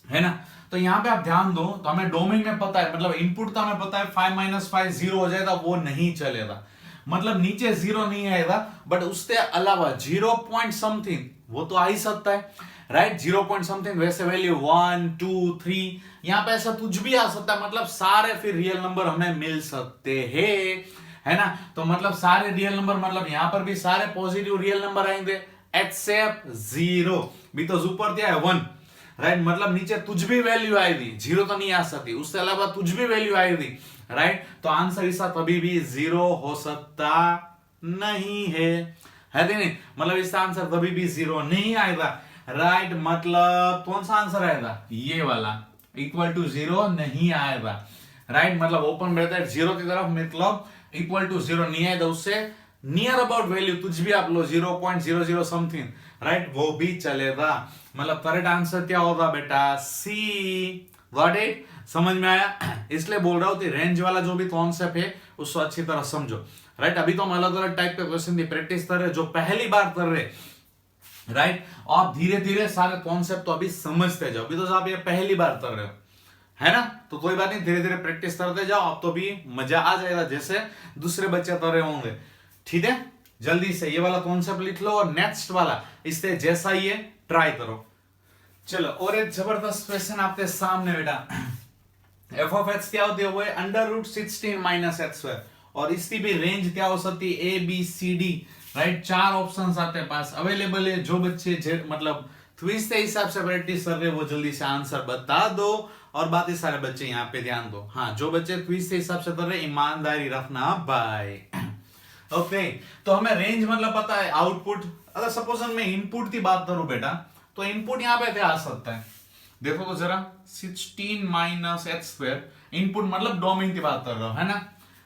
[SPEAKER 1] है ना। तो यहां पे आप ध्यान दो, तो हमें डोमेन में पता है, मतलब इनपुट का हमें पता है 5 माइनस 5 0 हो जाएगा, वो नहीं चलेगा, मतलब नीचे 0 नहीं आएगा, बट उसके अलावा 0 पॉइंट समथिंग वो तो आ ही सकता है राइट, 0 पॉइंट समथिंग, वैसे वैल्यू 1 2 3, यहां पे ऐसा कुछ भी आ सकता है, मतलब सारे फिर रियल नंबर हमें मिल सकते हैं, है ना। तो मतलब सारे रियल नंबर, मतलब यहां पर भी सारे पॉजिटिव रियल नंबर आएंगे एक्सेप्ट 0, बिकॉज ऊपर क्या है 1 राइट, मतलब नीचे तुझ भी वैल्यू आएगी, 0 तो नहीं आ सकती, उसके अलावा तुझ भी वैल्यू आएगी राइट, तो आंसर इसका कभी भी 0 हो सकता नहीं है कि नहीं, मतलब इसका आंसर कभी भी 0 नहीं आएगा राइट, मतलब कौन सा आंसर आएगा, ये वाला इक्वल टू 0 नहीं आएगा राइट, मतलब ओपन ब्रैकेट 0 की तरफ, मतलब इक्वल टू 0 नहीं आएगा, उससे नियर अबाउट वैल्यू कुछ भी आप लो 0.00 समथिंग राइट, वो भी चलेगा, मतलब करेक्ट आंसर क्या होगा बेटा, सी। गॉट इट, समझ में आया। इसलिए बोल रहा हूं कि रेंज वाला जो भी कॉन्सेप्ट है उसको अच्छी तरह समझो राइट। अभी तो हम अलग अलग टाइप के क्वेश्चन की प्रैक्टिस कर रहे, जो पहली बार कर रहे राइट, आप धीरे धीरे सारे कॉन्सेप्ट तो अभी समझते जाओ, अभी तो आप ये पहली बार कर रहे हो, है ना, तो कोई बात नहीं, धीरे धीरे प्रैक्टिस करते जाओ, अब तो भी मजा आ जाएगा जैसे दूसरे बच्चे कर रहे होंगे, ठीक है। जल्दी से ये वाला कॉन्सेप्ट लिख लो और नेक्स्ट वाला इससे जैसा ये ट्राई करो। चलो और एक जबरदस्त क्वेश्चन आपके सामने बेटा, एफ ऑफ एक्स क्या होती है, वो है under root 16 minus x square, और इसकी भी रेंज क्या हो सकती है, A B C D right, 4 options आपके पास अवेलेबल है। जो बच्चे मतलब क्विज के हिसाब से प्रैक्टिस कर रहे हैं वो जल्दी से आंसर बता दो, और बाकी सारे बच्चे यहाँ पे ध्यान दो। हाँ, जो बच्चे क्विज के हिसाब से कर रहे हैं ईमानदारी रखना भाई। ओके, तो हमें रेंज मतलब पता है आउटपुट। अगर सपोज मैं इनपुट की बात करूं बेटा, तो इनपुट यहाँ पे क्या आ सकता है, देखो तो जरा 16 माइनस एक्स स्क्वायर, इनपुट मतलब डोमेन की बात कर रहा हूं, है ना।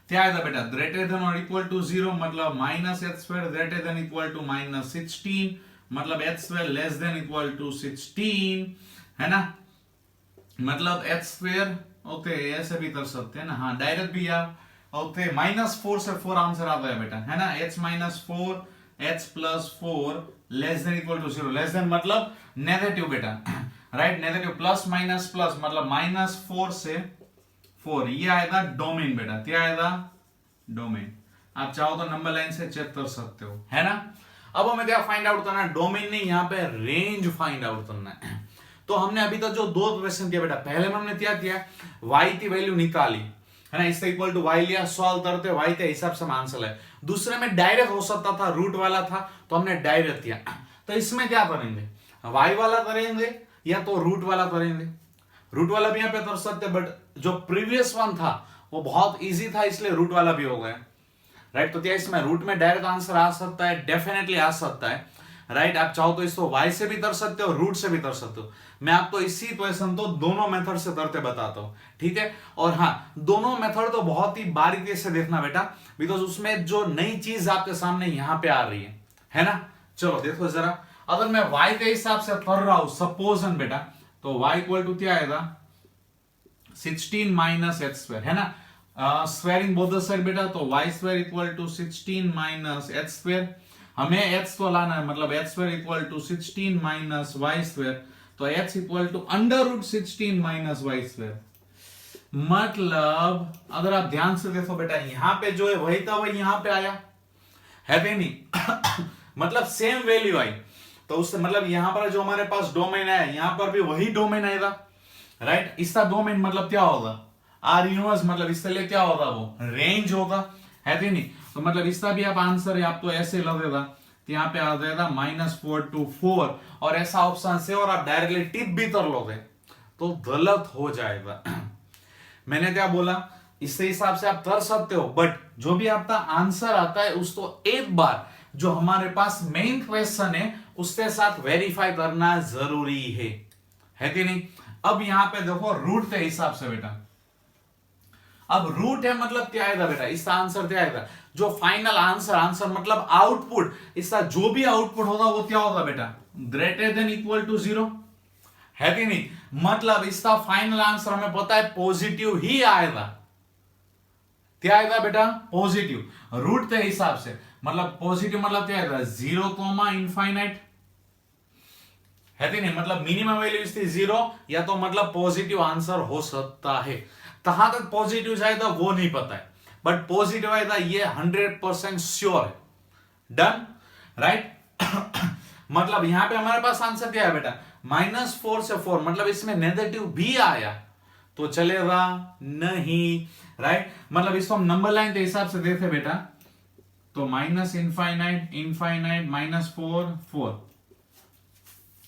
[SPEAKER 1] क्या आएगा बेटा, ग्रेटर देन और इक्वल टू 0, मतलब minus x square greater than equal to minus 16, मतलब x square less than equal to 16, है ना, मतलब एक्स स्क्वायर। ओके, ऐसे भी कर सकते हैं ना, हाँ डायरेक्ट भी आप। ओके, -4 से 4 आंसर आता है बेटा, है ना, h minus 4 h plus 4 less than equal to 0, less than मतलब नेगेटिव बेटा right, negative, plus minus plus मतलब -4 से 4, ये आएगा डोमेन बेटा, क्या आएगा, डोमेन। आप चाहो तो नंबर लाइन से चेक कर सकते हो, है ना। अब हमें क्या फाइंड आउट करना है, डोमेन नहीं, यहाँ पे रेंज फाइंड आउट करना है। तो हमने अभी तक जो 2 क्वेश्चन किया बेटा, पहले में हमने क्या किया, y की वैल्यू निकाली, है ना, इससे इक्वल टू y लिया, सॉल्व करते y के हिसाब से आंसर है। दूसरे में डायरेक्ट हो सकता था, रूट वाला था तो हमने डायरेक्ट किया। तो इसमें क्या करेंगे, y वाला करेंगे या तो रूट वाला करेंगे। रूट वाला भी यहाँ पे कर सकते, बट जो प्रीवियस वन था वो बहुत इजी था, इसलिए रूट वाला भी हो गया राइट। तो क्या इसमें रूट में डायरेक्ट आंसर आ सकता है, डेफिनेटली आ सकता है, बट राइट। आप चाहो तो इसको y से भी कर सकते हो, रूट से भी कर सकते हो। मैं आपको इसी क्वेश्चन तो दोनों मेथड से करते बताता हूं, ठीक है। और हाँ, दोनों मेथड तो बहुत ही बारीकी से देखना बेटा, बिकॉज उसमें जो नई चीज आपके सामने यहां पे आ रही है ना। चलो देखो जरा, अगर मैं y के हिसाब से कर रहा हूं सपोजन बेटा, तो y इक्वल टू क्या आएगा 16 माइनस एच स्क्वायर, है ना। स्क्वायरिंग बोथ द साइड बेटा, तो y square equal to 16 minus h square. हमें h तो लाना है, मतलब h square equal to 16 minus y square, तो h equal to under root 16 minus y square. मतलब अगर आप ध्यान से देखो बेटा, यहां पे जो है वही था वही यहां पे आया है भी नहीं मतलब सेम वैल्यू आई, तो उससे मतलब यहां पर जो हमारे पास डोमेन है, यहां पर भी वही डोमेन आएगा, राइट। इसका डोमेन मतलब क्या होगा, आर इनवर्स, मतलब इसके लिए क्या होगा, वो रेंज होगा, है कि नहीं। तो मतलब इसका भी आप आंसर है, आप तो ऐसे लगेगा, तो यहाँ पे आ जाएगा -4 to 4, और ऐसा ऑप्शन से, और आप डायरेक्टली टिप भी कर लोगे तो गलत हो जाएगा मैंने क्या बोला, इससे हिसाब से आप कर सकते हो, बट जो भी आपका आंसर आता है उसको एक बार जो हमारे पास मेन क्वेश्चन है उसके साथ वेरीफाई करना जरूरी है कि नहीं। अब यहां पे देखो रूट के हिसाब से बेटा, अब रूट है मतलब क्या आएगा बेटा, इसका आंसर क्या आएगा, जो फाइनल आंसर मतलब आउटपुट, इसका जो भी आउटपुट होगा वो क्या होगा बेटा, ग्रेटर देन इक्वल टू 0, है कि नहीं। मतलब इसका फाइनल आंसर हमें पता है पॉजिटिव ही आएगा, क्या आएगा बेटा, पॉजिटिव। रूट के हिसाब से मतलब पॉजिटिव मतलब क्या आएगा, 0, इनफाइनाइट, है कि नहीं। मतलब मिनिमम वैल्यू इसकी 0, या तो मतलब पॉजिटिव आंसर हो सकता है। कहां तक पॉजिटिव जाएगा वो नहीं पता है, बट पॉजिटिव आएगा ये 100% श्योर है, डन, राइट मतलब यहां पे हमारे पास आंसर क्या है बेटा, -4 से 4, मतलब इसमें नेगेटिव भी आया तो चलेगा नहीं, राइट। मतलब इसको हम नंबर लाइन के हिसाब से देखे बेटा, तो माइनस इनफाइनाइट इनफाइनाइट -4 4,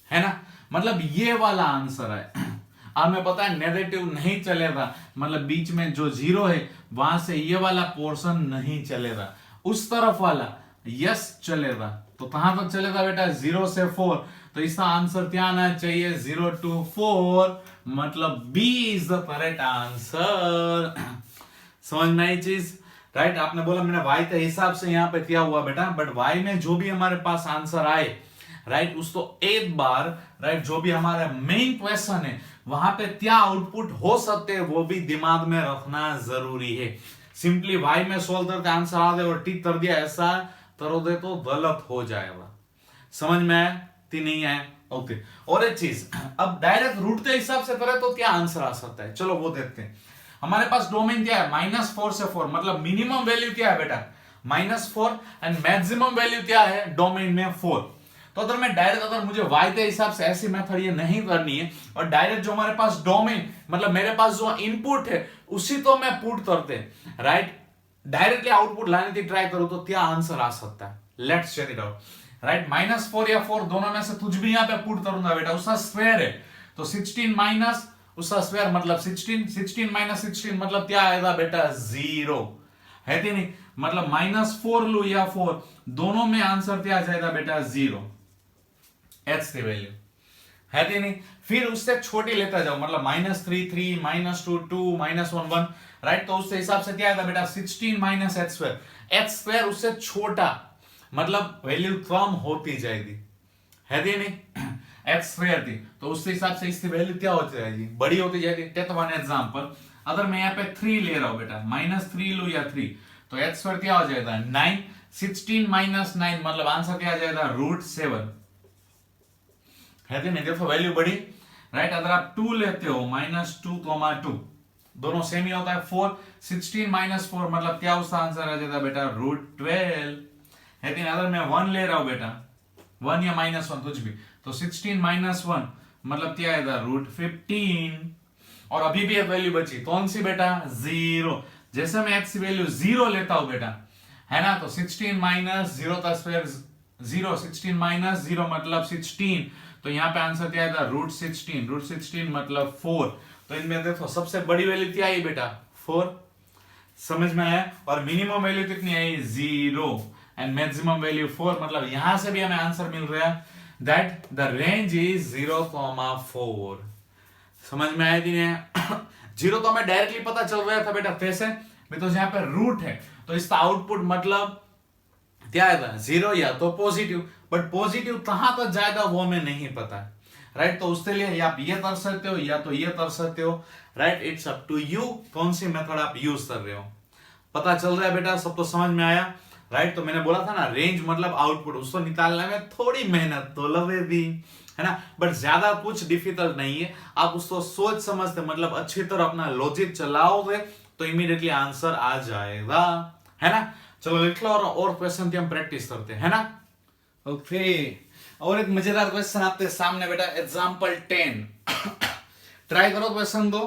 [SPEAKER 1] है ना। मतलब ये वाला आंसर है। अब मैं पता है नेगेटिव नहीं चलेगा, मतलब बीच में जो 0 है वहां से ये वाला पोर्शन नहीं चलेगा, उस तरफ वाला यस चलेगा। तो कहां तक चलेगा बेटा, 0 से 4, तो इसका आंसर क्या आना चाहिए, 0 to 4, मतलब B is the correct answer समझ में आई चीज, राइट। आपने बोला मैंने y के हिसाब से यहां पे किया हुआ बेटा, बट y में जो भी हमारे पास आंसर आए, राइट, उसको एक बार, राइट, जो भी हमारा मेन क्वेश्चन है वहां पे क्या आउटपुट हो सकते हैं वो भी दिमाग में रखना जरूरी है। सिंपली y में सोल्व करके आंसर आ गए और टिक कर दिया ऐसा करोगे तो गलत हो जाएगा। समझ में आया कि नहीं आया, ओके। और एक चीज, अब डायरेक्ट रूट के हिसाब से करें तो क्या आंसर आ सकता है, चलो वो देखते हैं। हमारे पास डोमेन क्या है, -4 से 4, मतलब मिनिमम वैल्यू क्या है बेटा, -4, एंड मैक्सिमम वैल्यू क्या है डोमेन में 4। तो अगर मैं डायरेक्ट, अगर मुझे y के हिसाब से ऐसी मेथड ये नहीं करनी है, और डायरेक्ट जो हमारे पास डोमेन, मतलब मेरे पास जो इनपुट है उसी तो मैं पुट करते हैं, राइट, डायरेक्टली आउटपुट लाने की ट्राई करूं तो क्या आंसर आ सकता है, let's check it out, right. -4 या 4 दोनों में से कुछ भी यहां पे पुट करूंगा बेटा, उसका स्क्वायर है, तो 16 माइनस उसका स्क्वायर मतलब 16, 16 माइनस 16 मतलब क्या आएगा बेटा, 0, है कि नहीं। मतलब -4 लो या 4, दोनों में आंसर क्या आ जाएगा बेटा, 0, h की वैल्यू, है कि नहीं। फिर उससे छोटी लेता जाओ, मतलब -3 3, -2 2, -1 1, राइट। तो उसके हिसाब से क्या आएगा बेटा, 16 minus h square, h square उससे छोटा, मतलब वैल्यू कम होती जाएगी, है कि नहीं, h स्क्वायर थी, तो उसके हिसाब से इसकी वैल्यू क्या होती जाएगी, बड़ी होती जाएगी। टेक वन एग्जांपल, अगर मैं यहाँ पे 3 ले रहा हूं बेटा, -3 लो या 3, तो h स्क्वायर क्या हो जाएगा 9, 16 माइनस 9 मतलब आंसर क्या आ जाएगा, √7, है कि नहीं। देखो वैल्यू बड़ी, राइट। अगर आप 2 लेते हो, -2, 2, दोनों सेम ही होता है, 4, 16 माइनस 4 मतलब क्या उसका आंसर आ जाएगा बेटा, √12, है कि नहीं। अगर मैं 1 ले रहा हूं बेटा, 1 या -1 कुछ भी, तो 16 माइनस 1 मतलब क्या आएगा, √15, और अभी भी एक वैल्यू बची, कौन सी बेटा, 0। जैसे मैं x की वैल्यू 0 लेता हूं बेटा, है ना, तो 16 माइनस 0 का स्क्वायर 0, 16 माइनस 0 मतलब 16, तो यहां पे आंसर क्या आएगा, √16, √16 मतलब 4। तो इनमें देखो सबसे बड़ी वैल्यू क्या आई बेटा, 4, समझ में आया। और मिनिमम वैल्यू कितनी आई, 0, एंड मैक्सिमम वैल्यू 4, मतलब यहां से भी हमें आंसर मिल रहा है दैट द रेंज इज 0,4। समझ में आया नहीं? जीरो तो हमें डायरेक्टली पता चल रहा था बेटा, कैसे? तो यहाँ पे रूट है तो इसका आउटपुट मतलब क्या आएगा? 0 या तो पॉजिटिव, बट पॉजिटिव कहां तक जाएगा वो हमें नहीं पता, राइट? तो उसके लिए आप ये कर सकते हो या तो ये कर सकते हो, right? It's up to you कौन सी मेथड आप यूज कर रहे हो। पता चल रहा है बेटा? सब तो समझ में आया, राइट? तो मैंने बोला था ना, रेंज मतलब आउटपुट, उसको निकालने में थोड़ी मेहनत तो लगेगी, है ना, बट ज्यादा कुछ डिफिकल्ट नहीं है। आप उसको सोच समझते मतलब अच्छी तरह अपना लॉजिक चलाओगे तो इमीडिएटली आंसर आ जाएगा, है ना? चलो लिख लो और क्वेश्चन की हम प्रैक्टिस करते हैं, है ना? ओके, और एक मजेदार क्वेश्चन आपके सामने बेटा, एग्जांपल 10। ट्राई करो क्वेश्चन दो,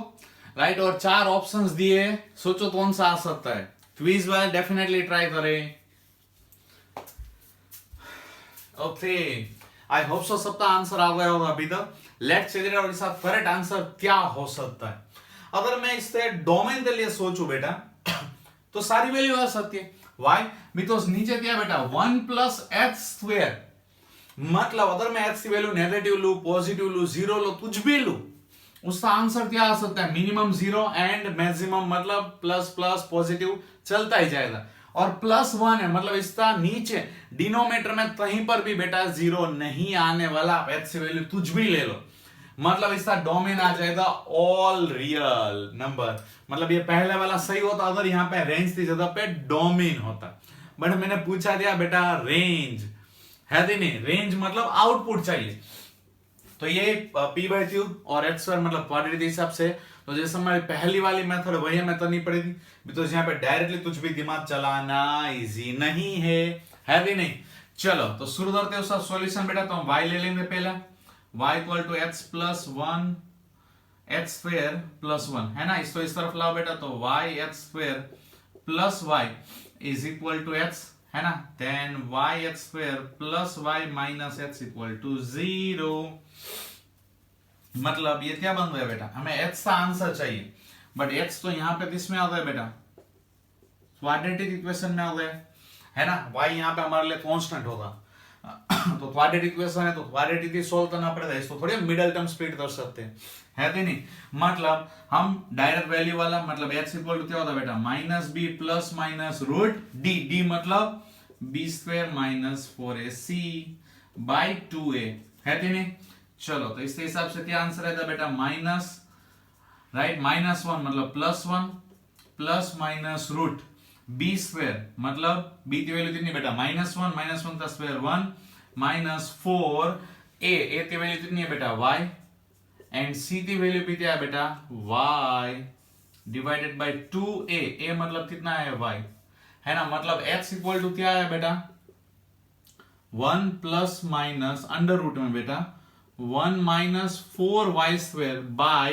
[SPEAKER 1] राइट? और 4 ऑप्शंस दिए, सोचो कौन सा आ सकता है। क्विज वाले डेफिनेटली ट्राई करें। ओके, आई होप सो सबका आंसर आ गया होगा अभी तक। लेट्स चेक और इसका करेक्ट आंसर क्या हो सकता है। अगर मैं इससे डोमेन के लिए सोचूं बेटा तो सारी वैल्यू आ सकती है। वाई? बिकॉज नीचे क्या बेटा, 1 प्लस एच स्क्वेयर, मतलब अगर मैं एच की वैल्यू नेगेटिव लू, पॉजिटिव लू, 0 लू, कुछ भी लू, उसका आंसर क्या आ सकता है? मिनिमम 0 एंड मैक्सिमम मतलब प्लस प्लस पॉजिटिव चलता ही जाएगा। और +1 है मतलब इसका नीचे डिनोमिनेटर में कहीं पर भी बेटा 0 नहीं आने वाला। आप एच की वैल्यू कुछ भी ले लो, मतलब इसका डोमेन आ जाएगा ऑल रियल नंबर। मतलब ये पहले वाला सही होता अगर यहाँ पे रेंज की जगह पे डोमेन होता, बट मैंने पूछा दिया बेटा रेंज है कि नहीं? रेंज मतलब आउटपुट चाहिए, तो ये p/q और x स्क्वायर मतलब क्वाड्रेटिक के हिसाब से। तो जैसे हमारी पहली वाली मेथड वही हमें करनी पड़ेगी, तो यहाँ पे डायरेक्टली कुछ भी दिमाग चलाना इजी नहीं है भी नहीं। चलो तो शुरू करते हैं उसका सॉल्यूशन बेटा। तो हम y ले लेंगे पहला, y equal to x plus 1 x square plus 1, है ना? इसको इस तरफ लाओ बेटा, तो y x square plus y is equal to x, है ना? Then y x square plus y minus x equal to 0। मतलब ये क्या बन गया बेटा? हमें x का आंसर चाहिए, बट x तो यहाँ पे किस में आ गया बेटा? क्वाड्रेटिक इक्वेशन में आ गया, है ना? y यहाँ पे हमारे लिए कांस्टेंट होगा। तो क्वाड्रेटिक इक्वेशन है तो क्वाड्रेटिक ही सोल्व करना पड़ेगा, इसको थोड़ी मिडिल टर्म स्प्लिट कर सकते हैं, है कि नहीं? मतलब हम डायरेक्ट वैल्यू वाला, मतलब x इक्वल टू क्या होता है बेटा? Minus B plus minus root D, D मतलब B square minus 4ac by 2a, है कि नहीं? चलो तो इसके हिसाब से क्या आंसर आएगा बेटा? माइनस, राइट, -1 मतलब +1 plus minus root b square, मतलब बी की वैल्यू कितनी बेटा? -1 का स्क्वायर 1 माइनस 4a की वैल्यू कितनी है बेटा? y, एंड c की वैल्यू भी क्या है बेटा? y divided by 2a, a मतलब कितना है? y, है ना? मतलब x इक्वल टू क्या है बेटा? 1 प्लस माइनस अंडर रूट में बेटा 1 minus 4y square by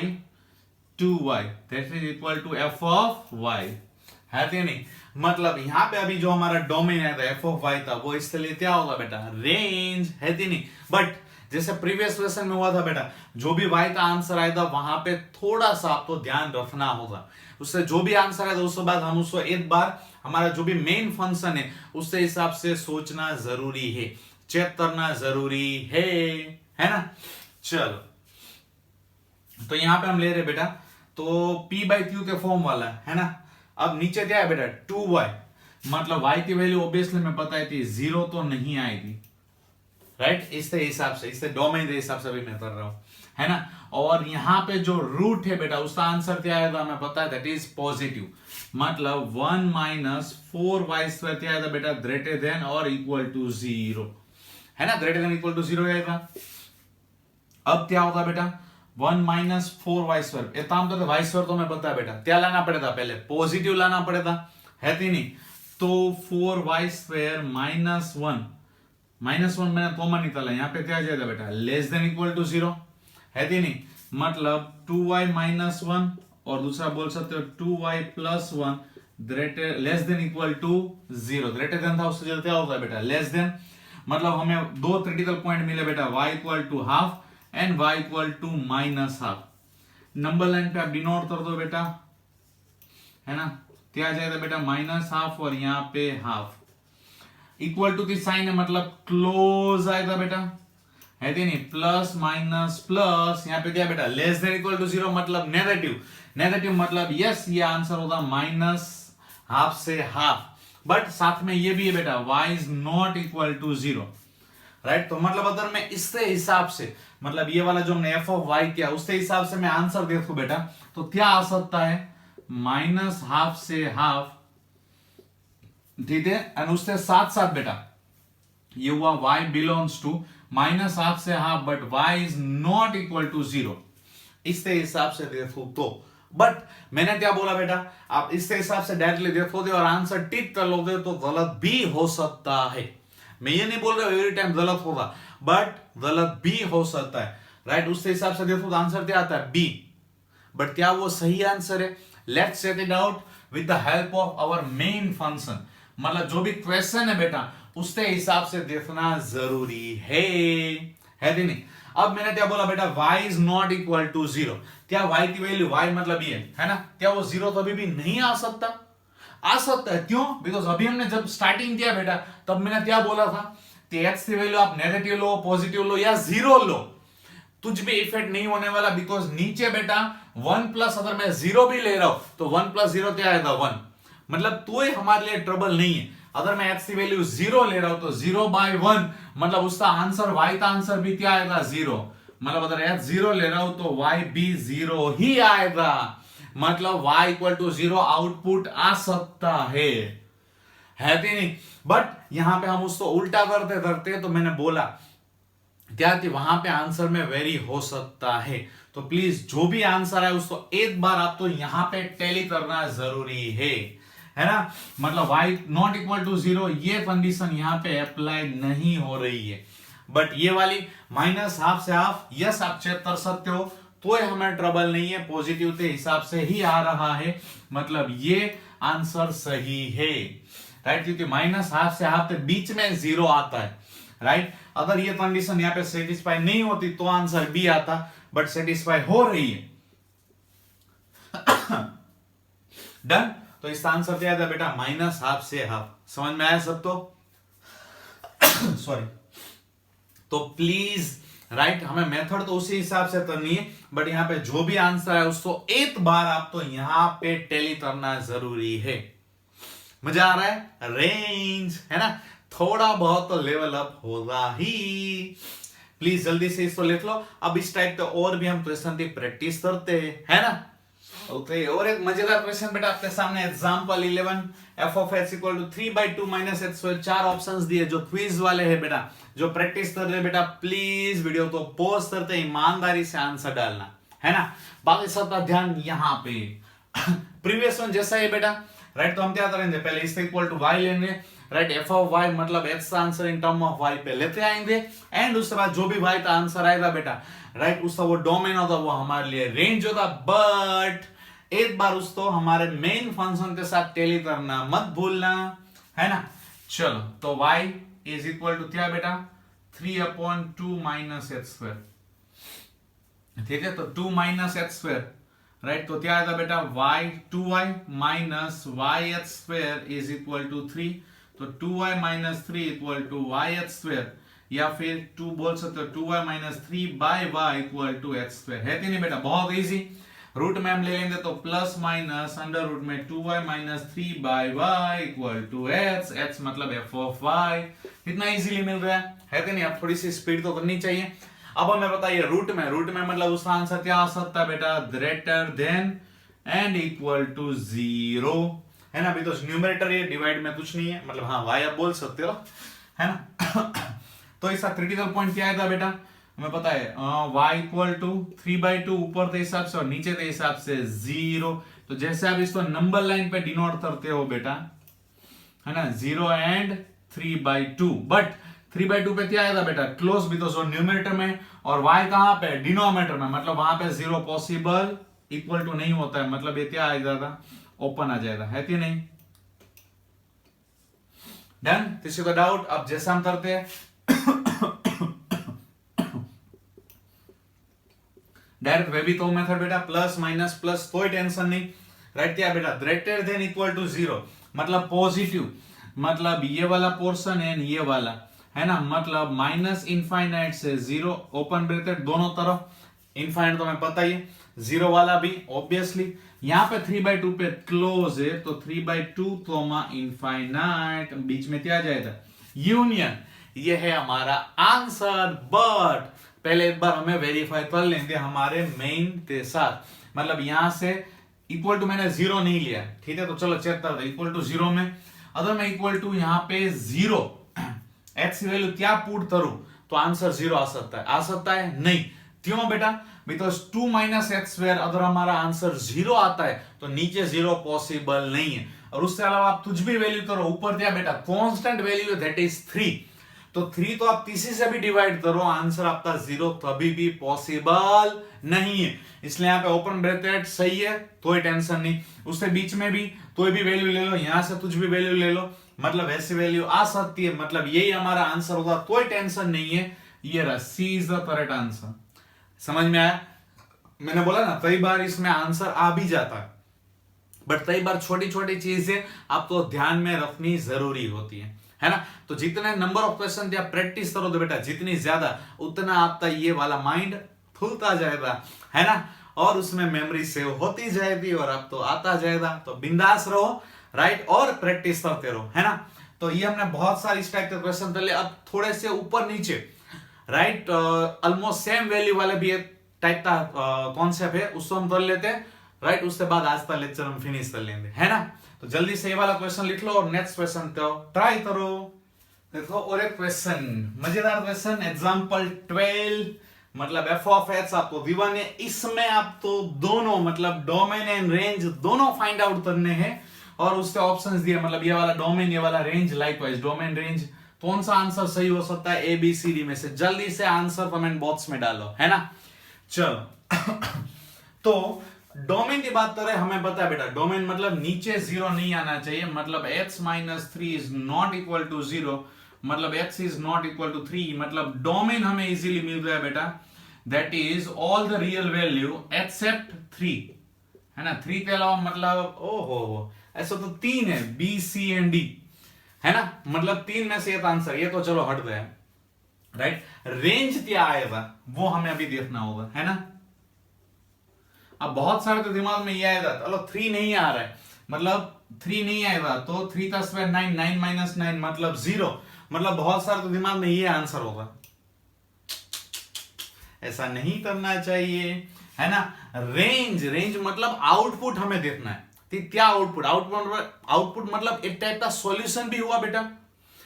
[SPEAKER 1] 2y, that is equal to f of y, है कि नहीं? मतलब यहाँ पे अभी जो हमारा डोमेन है f ऑफ y था, वो इसके लिए क्या होगा बेटा? रेंज, है कि नहीं? बट जैसे प्रीवियस क्वेश्चन में हुआ था बेटा, जो भी y का आंसर आएगा वहां पे थोड़ा सा आपको ध्यान रखना होगा। उससे जो भी आंसर आएगा उसके बाद हम उसको एक बार हमारा जो भी मेन फंक्शन है उससे हिसाब से सोचना जरूरी है, चेक करना जरूरी है ना? चलो तो यहां पे हम ले रहे बेटा, तो p/q के फॉर्म वाला है ना? अब नीचे क्या है बेटा? 2y, मतलब y की वैल्यू ऑब्वियसली हमें पता है कि 0 तो नहीं आएगी, राइट? इसके हिसाब से, इससे डोमेन के हिसाब से भी मैं कर रहा हूं, है ना? और यहां पे जो रूट है बेटा उसका आंसर क्या आएगा हमें पता है, दैट इज पॉजिटिव। मतलब 1 माइनस 4y स्क्वायर क्या आएगा बेटा? ग्रेटर देन और इक्वल टू 0, है ना? ग्रेटर देन इक्वल टू 0 आएगा। अब क्या होगा बेटा? 1 माइनस 4y स्क्वायर, एक काम करते y स्क्वायर तो हमें पता है बेटा, क्या लाना पड़ेगा? पहले पॉजिटिव लाना पड़ेगा, है कि नहीं? तो 4y स्क्वायर माइनस 1 मैंने कॉमन निकाला, यहाँ पे क्या जाएगा बेटा? लेस देन इक्वल टू 0, है कि नहीं? मतलब 2y माइनस 1 और दूसरा बोल सकते हो 2y plus 1 greater less than equal to 0। Greater than था उससे ज्यादा क्या होगा बेटा? Less than. मतलब हमें दो क्रिटिकल पॉइंट मिले बेटा, y equal to half and y equal to minus half. Number line पे आप डिनोट कर दो बेटा, है ना? क्या जाएगा बेटा? माइनस हाफ और यहाँ पे हाफ। इक्वल टू की साइन है मतलब क्लोज आएगा बेटा, है कि नहीं, प्लस माइनस प्लस, यहाँ पे क्या बेटा less than equal to zero मतलब नेगेटिव, नेगेटिव मतलब यस ये आंसर होगा माइनस हाफ से हाफ, बट साथ में ये भी है बेटा y is not equal to zero, right. तो मतलब अगर मैं इससे हिसाब से मतलब ये वाला जो हमने एफ ऑफ वाई किया उससे हिसाब से मैं आंसर देखूं बेटा तो क्या आ सकता है, माइनस हाफ से हाफ, ठीक है, और उससे साथ साथ बेटा ये हुआ y belongs to minus half से half but y is not equal to zero, इससे हिसाब से देखो तो, बट मैंने क्या बोला बेटा आप इससे हिसाब से डायरेक्टली देखोगे और आंसर टिक कर लोगे तो गलत भी हो सकता है, मैं ये नहीं बोल रहा एवरी टाइम गलत होगा बट गलत भी हो सकता है, राइट। उससे हिसाब से देखो तो आंसर क्या आता है बी, बट क्या वो सही आंसर है, let's check it out with the help of our main function, मतलब जो भी क्वेश्चन है बेटा उससे हिसाब से देखना जरूरी है कि नहीं। अब मैंने क्या बोला बेटा y is not equal to zero, क्या y की वैल्यू y मतलब ये है ना, क्या वो जीरो तो अभी भी नहीं आ सकता, आ सकता है, क्यों, बिकॉज अभी हमने जब स्टार्टिंग किया बेटा तब मैंने क्या बोला था कि x की वैल्यू आप नेगेटिव लो, पॉजिटिव लो या जीरो लो, तुझ पे इफेक्ट नहीं होने वाला, बिकॉज नीचे बेटा 1 प्लस अगर मैं जीरो भी ले रहा हूं तो 1 प्लस जीरो क्या आएगा 1, मतलब तो ही हमारे लिए ट्रबल नहीं है। अगर मैं x की वैल्यू जीरो ले रहा हूं तो 0/1 मतलब उसका आंसर y का आंसर भी क्या आएगा जीरो, मतलब अगर x जीरो ले रहा हूं तो y भी जीरो ही आएगा, मतलब y equal to zero output आ सकता है कि नहीं। बट यहां पे हम उसको उल्टा करते करते तो मैंने बोला क्या कि वहां पे आंसर में वेरी हो सकता है, तो प्लीज जो भी आंसर है उसको एक बार आप तो यहां पे टैली करना जरूरी है ना, मतलब y not equal to zero ये कंडीशन यहां पे अप्लाई नहीं हो रही है, बट ये वाली माइनस हाफ से हाफ यस आप चेक कर सकते हो तो हमें ट्रबल नहीं है, पॉजिटिव के हिसाब से ही आ रहा है, मतलब ये आंसर सही है, राइट, क्योंकि माइनस हाफ से हाफ के बीच में जीरो आता है, राइट। अगर ये कंडीशन यहाँ पे सेटिस्फाई नहीं होती तो आंसर बी आता, बट सेटिस्फाई हो रही है। डन, तो इसका आंसर क्या था बेटा माइनस हाफ से हाफ, समझ में आया सब तो सॉरी। तो प्लीज राइट हमें मेथड तो उसी हिसाब से करनी है, बट यहाँ पे जो भी आंसर है उसको एक बार आप तो यहां पे टैली करना जरूरी है। मजा आ रहा है, रेंज है ना, थोड़ा बहुत तो लेवल अप होगा ही, प्लीज जल्दी से इसको लिख लो। अब इस टाइप के और भी हम क्वेश्चन की प्रैक्टिस करते हैं, है ना। ओके, और एक मजेदार क्वेश्चन बेटा आपके सामने example 11 f of x equal to 3/2 minus x square, चार ऑप्शंस दिए जो क्विज वाले हैं बेटा, जो प्रैक्टिस कर रहे बेटा प्लीज वीडियो को पॉज करते ईमानदारी से आंसर डालना, है ना। बाकी सबका ध्यान यहाँ पे प्रीवियस वन जैसा है बेटा, राइट। तो हम क्या करेंगे पहले इससे इक्वल टू y लेंगे, राइट, f ऑफ y मतलब x का answer in term of y पे लेते आएंगे, एंड उसके बाद जो भी y का आंसर आएगा बेटा, राइट, उसका वो डोमेन होगा, वो हमारे लिए रेंज होगा, बट एक बार उसको हमारे मेन फंक्शन के साथ टैली करना मत भूलना, है ना। चलो, तो y इज इक्वल टू क्या बेटा 3/2 माइनस x स्क्वायर, ठीक है, तो 2 माइनस x स्क्वायर, राइट, तो क्या आएगा बेटा y 2y minus y x square is equal to 3, तो 2y minus 3 equal to y x square, या फिर 2 बोल सकते हो 2y minus 3/y equal to x square, है कि नहीं बेटा, बहुत इजी। रूट में हम ले लेंगे तो प्लस माइनस अंडर रूट में 2y minus 3/y equal to x, x मतलब f ऑफ y, कितना इजीली मिल रहा है कि नहीं। अब थोड़ी सी स्पीड तो करनी चाहिए। अब हमें बताइए रूट में मतलब उसका आंसर क्या आ सकता है बेटा, greater than and equal to 0, है ना। अभी तो न्यूमरेटर है, डिवाइड में कुछ नहीं है, मतलब हाँ y आप बोल सकते हो, है ना। तो इसका क्रिटिकल पॉइंट क्या आएगा बेटा, हमें पता है y इक्वल टू 3/2 ऊपर के हिसाब से और नीचे के हिसाब से 0, तो जैसे आप इसको नंबर लाइन पे डिनोट करते हो बेटा, है ना, 0 एंड 3/2, बट 3/2 पे क्या आएगा बेटा क्लोज, बिकॉज वो न्यूमरेटर में, और y कहां पे डिनोमिनेटर में, मतलब वहां पे 0 पॉसिबल इक्वल टू नहीं होता है, मतलब ये क्या आ जाएगा ओपन आ जाएगा, है कि नहीं। डन, किसी को डाउट। अब जैसा हम करते हैं डायरेक्ट वे भी तो मेथड बेटा, प्लस माइनस प्लस, कोई टेंशन नहीं, राइट। क्या बेटा ग्रेटर देन इक्वल टू 0 मतलब पॉजिटिव, मतलब ये वाला पोर्शन है ये वाला, है ना, मतलब माइनस इनफाइनाइट से जीरो, ओपन ब्रैकेट दोनों तरफ, इनफाइनाइट तो हमें पता ही है, जीरो वाला भी ऑब्वियसली, यहाँ पे 3/2 पे क्लोज है तो 3/2 इनफाइनाइट, बीच में क्या जाएगा यूनियन, ये है हमारा आंसर। बट पहले एक बार हमें वेरीफाई कर लेंगे हमारे मेन के साथ, मतलब यहां से इक्वल टू मैंने जीरो नहीं लिया, ठीक है, तो चलो चेक कर दो इक्वल टू जीरो में, अगर मैं इक्वल टू यहाँ पे जीरो एक्स की वैल्यू क्या पुट करूं तो आंसर जीरो आ सकता है नहीं, क्यों बेटा, बिकॉज 2 माइनस एक्स स्क्वायर, अगर हमारा आंसर जीरो आता है तो नीचे जीरो पॉसिबल नहीं है, और उससे अलावा आप कुछ भी वैल्यू करो, ऊपर क्या बेटा कांस्टेंट वैल्यू दैट इज 3, तो 3 तो आप तीसरी से भी डिवाइड करो, आंसर आपका जीरो कभी भी पॉसिबल नहीं है, इसलिए यहाँ पे ओपन ब्रैकेट सही है, कोई टेंशन नहीं, उससे बीच में भी कोई भी वैल्यू ले लो, यहां से कुछ भी वैल्यू ले लो, मतलब ऐसी वैल्यू आ सकती है, मतलब यही हमारा आंसर होगा, कोई टेंशन नहीं है, ये रहा सी इज द करेक्ट आंसर। समझ में आया, मैंने बोला ना कई बार इसमें आंसर आ भी जाता है, बट कई बार छोटी छोटी चीजें आपको ध्यान में रखनी जरूरी होती है ना, तो जितने नंबर ऑफ क्वेश्चन आप प्रैक्टिस करो तो बेटा जितनी ज्यादा उतना आपका ये वाला माइंड खुलता जाएगा, है ना, और उसमें मेमोरी सेव होती जाएगी और आप तो आता जाएगा, तो बिंदास रहो, राइट, और प्रैक्टिस करते रहो, है ना। तो ये हमने बहुत सारी इस टाइप के क्वेश्चन कर लिए, अब थोड़े से ऊपर नीचे, राइट, ऑलमोस्ट सेम वैल्यू वाले भी एक टाइप का कॉन्सेप्ट है, उसको हम कर लेते हैं, राइट, उसके बाद आज का लेक्चर हम फिनिश कर लेंगे, है ना। तो जल्दी से ये वाला क्वेश्चन लिख लो और नेक्स्ट क्वेश्चन को ट्राई करो। देखो और एक क्वेश्चन, मजेदार क्वेश्चन, एग्जांपल 12, मतलब एफ ऑफ एक्स आपको गिवन है, इसमें आपको दोनों मतलब डोमेन एंड रेंज दोनों फाइंड आउट करने हैं, और उसके ऑप्शंस दिए, मतलब ये वाला डोमेन ये वाला रेंज, लाइकवाइज डोमेन रेंज, कौन सा आंसर सही हो सकता है ए बी सी डी में से, जल्दी से आंसर कमेंट बॉक्स में डालो, है ना। चलो तो डोमेन की बात करें, हमें पता है बेटा डोमेन मतलब नीचे जीरो नहीं आना चाहिए, मतलब x minus 3 is not equal to zero, मतलब x is not equal to 3, मतलब डोमेन हमें इजीली मिल गया बेटा, that is all the real value except 3, है ना, 3 के अलावा, मतलब ओहो ऐसा तो 3 है, बी सी एंड डी, है ना, मतलब 3 में से एक आंसर, ये तो चलो हट गया, राइट। रेंज क्या आएगा वो हमें अभी देखना होगा, है ना। अब बहुत सारे तो दिमाग में ये आएगा, चलो 3 नहीं आ रहा है, मतलब 3 नहीं आएगा तो 3 का स्क्वायर 9, 9 माइनस 9 मतलब 0, मतलब बहुत सारे तो दिमाग में ये आंसर होगा, ऐसा नहीं करना चाहिए, है ना। रेंज मतलब आउटपुट हमें देखना है, क्या आउटपुट मतलब एक टाइप का सॉल्यूशन भी हुआ बेटा,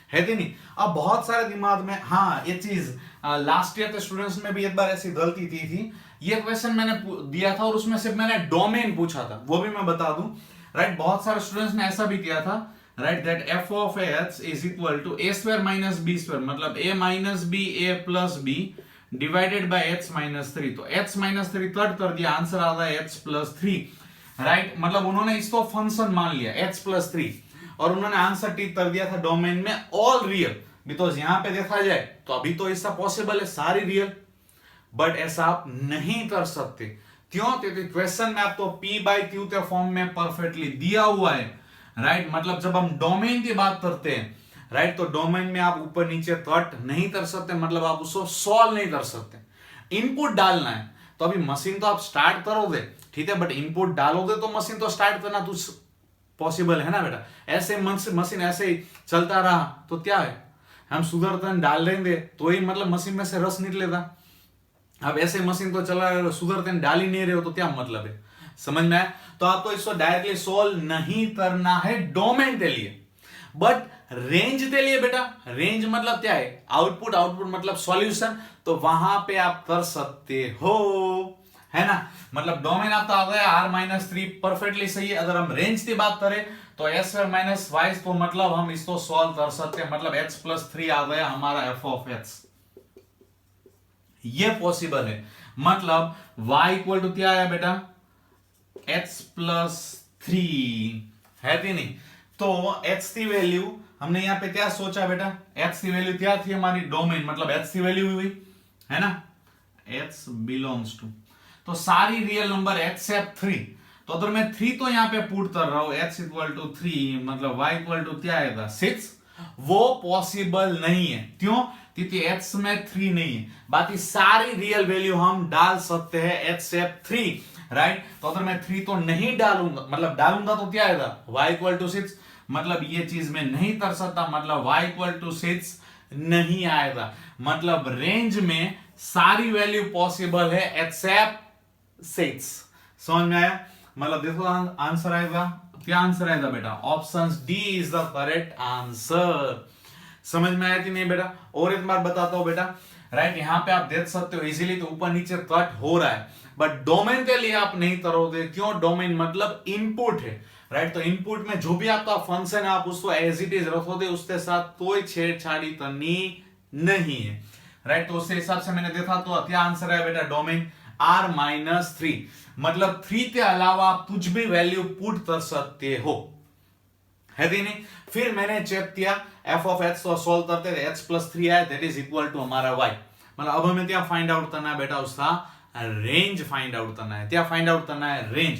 [SPEAKER 1] है कि नहीं। अब बहुत सारे दिमाग में, हाँ ये चीज लास्ट ईयर के स्टूडेंट्स में भी एक बार ऐसी गलती थी, ये क्वेश्चन मैंने दिया था और उसमें सिर्फ मैंने डोमेन पूछा था, वो भी मैं बता दूं, राइट, बहुत सारे स्टूडेंट्स ने ऐसा भी किया था, right, that F of X is equal to A square minus B square, मतलब A minus B A plus B divided by X minus 3, तो एक्स माइनस 3 कट कर दिया, आंसर आ गया एक्स प्लस 3, राइट, मतलब उन्होंने इसको फंक्शन मान लिया एक्स प्लस 3, और उन्होंने आंसर टिक कर दिया था डोमेन में ऑल रियल, बिकॉज यहां पे देखा जाए तो अभी तो ऐसा पॉसिबल है सारी रियल, बट ऐसा आप नहीं कर सकते, क्यों, क्योंकि क्वेश्चन में आपको p/q के फॉर्म में परफेक्टली दिया हुआ है, राइट, मतलब जब हम डोमेन की बात करते हैं, राइट, तो डोमेन में आप ऊपर नीचे कट नहीं कर सकते, मतलब आप उसको सॉल्व नहीं कर सकते, इनपुट डालना है, तो अभी मशीन तो आप स्टार्ट करोगे, ठीक है, बट इनपुट डालोगे तो मशीन तो स्टार्ट करना तो पॉसिबल है ना बेटा, ऐसे मशीन ऐसे ही चलता रहा तो क्या है, हम सुदर्शन डाल देंगे तो ही मतलब मशीन में से रस निकलेगा, अब ऐसे मशीन को चला रहे हो, सुदर्शन डाल ही नहीं रहे हो तो क्या मतलब है, समझ में आया। तो आपको इसको डायरेक्टली सोल्व नहीं करना है डोमेन के लिए, बट रेंज के लिए बेटा, रेंज मतलब क्या है, आउटपुट मतलब सॉल्यूशन, तो वहां पे आप कर सकते हो, है ना, मतलब डोमेन आपका आ गया r-3 परफेक्टली सही है। अगर हम रेंज की बात करें तो s स्क्वायर माइनस y, तो मतलब हम इसको सॉल्व कर सकते हैं, मतलब x प्लस 3 आ गया हमारा f ऑफ x, ये पॉसिबल है, मतलब y इक्वल टू क्या आया बेटा, x प्लस 3, है कि नहीं। तो x की वैल्यू हमने यहाँ पे क्या सोचा बेटा, x की वैल्यू क्या थी हमारी डोमेन, मतलब x की वैल्यू हुई, है ना, x बिलोंग्स टू, तो सारी रियल नंबर एक्सेप्ट 3, तो अगर मैं 3 तो यहाँ पे पुट कर रहा हूं x इक्वल टू 3 मतलब y इक्वल टू क्या आएगा 6, वो पॉसिबल नहीं है। क्यों? क्योंकि x में 3 नहीं है, बाकी सारी रियल वैल्यू हम डाल सकते हैं एक्सेप्ट 3, राइट। तो अगर मैं 3 तो नहीं डालूंगा, मतलब डालूंगा तो क्या आएगा y इक्वल टू 6, मतलब ये चीज में नहीं कर सकता, मतलब y इक्वल टू 6 नहीं आएगा। मतलब रेंज में सारी वैल्यू पॉसिबल है एक्सेप्ट 6। समझ में आया? मतलब देखो आंसर आएगा, क्या आंसर आएगा बेटा? Option D is the correct answer. समझ में आया कि नहीं बेटा? और एक बार बताता हूं बेटा, राइट, यहां पे आप देख सकते हो इजीली, तो ऊपर नीचे कट हो रहा है, बट डोमेन के लिए आप नहीं करोगे। क्यों? डोमेन मतलब इनपुट है, राइट। तो इनपुट में जो भी आपका फंक्शन है आप उसको एज इट इज रखोगे, उसके साथ कोई छेड़छाड़ी करनी नहीं है, राइट। तो उसके हिसाब से मैंने देखा तो क्या आंसर है बेटा? डोमेन r-3, मतलब 3 के अलावा आप कुछ भी वैल्यू पुट कर सकते हो, है कि नहीं। फिर मैंने चेक किया f ऑफ x को सॉल्व करते थे, x प्लस 3 आया, दैट इज इक्वल टू हमारा y। मतलब अब हमें क्या फाइंड आउट करना है बेटा? उसका रेंज फाइंड आउट करना है। क्या फाइंड आउट करना है? रेंज।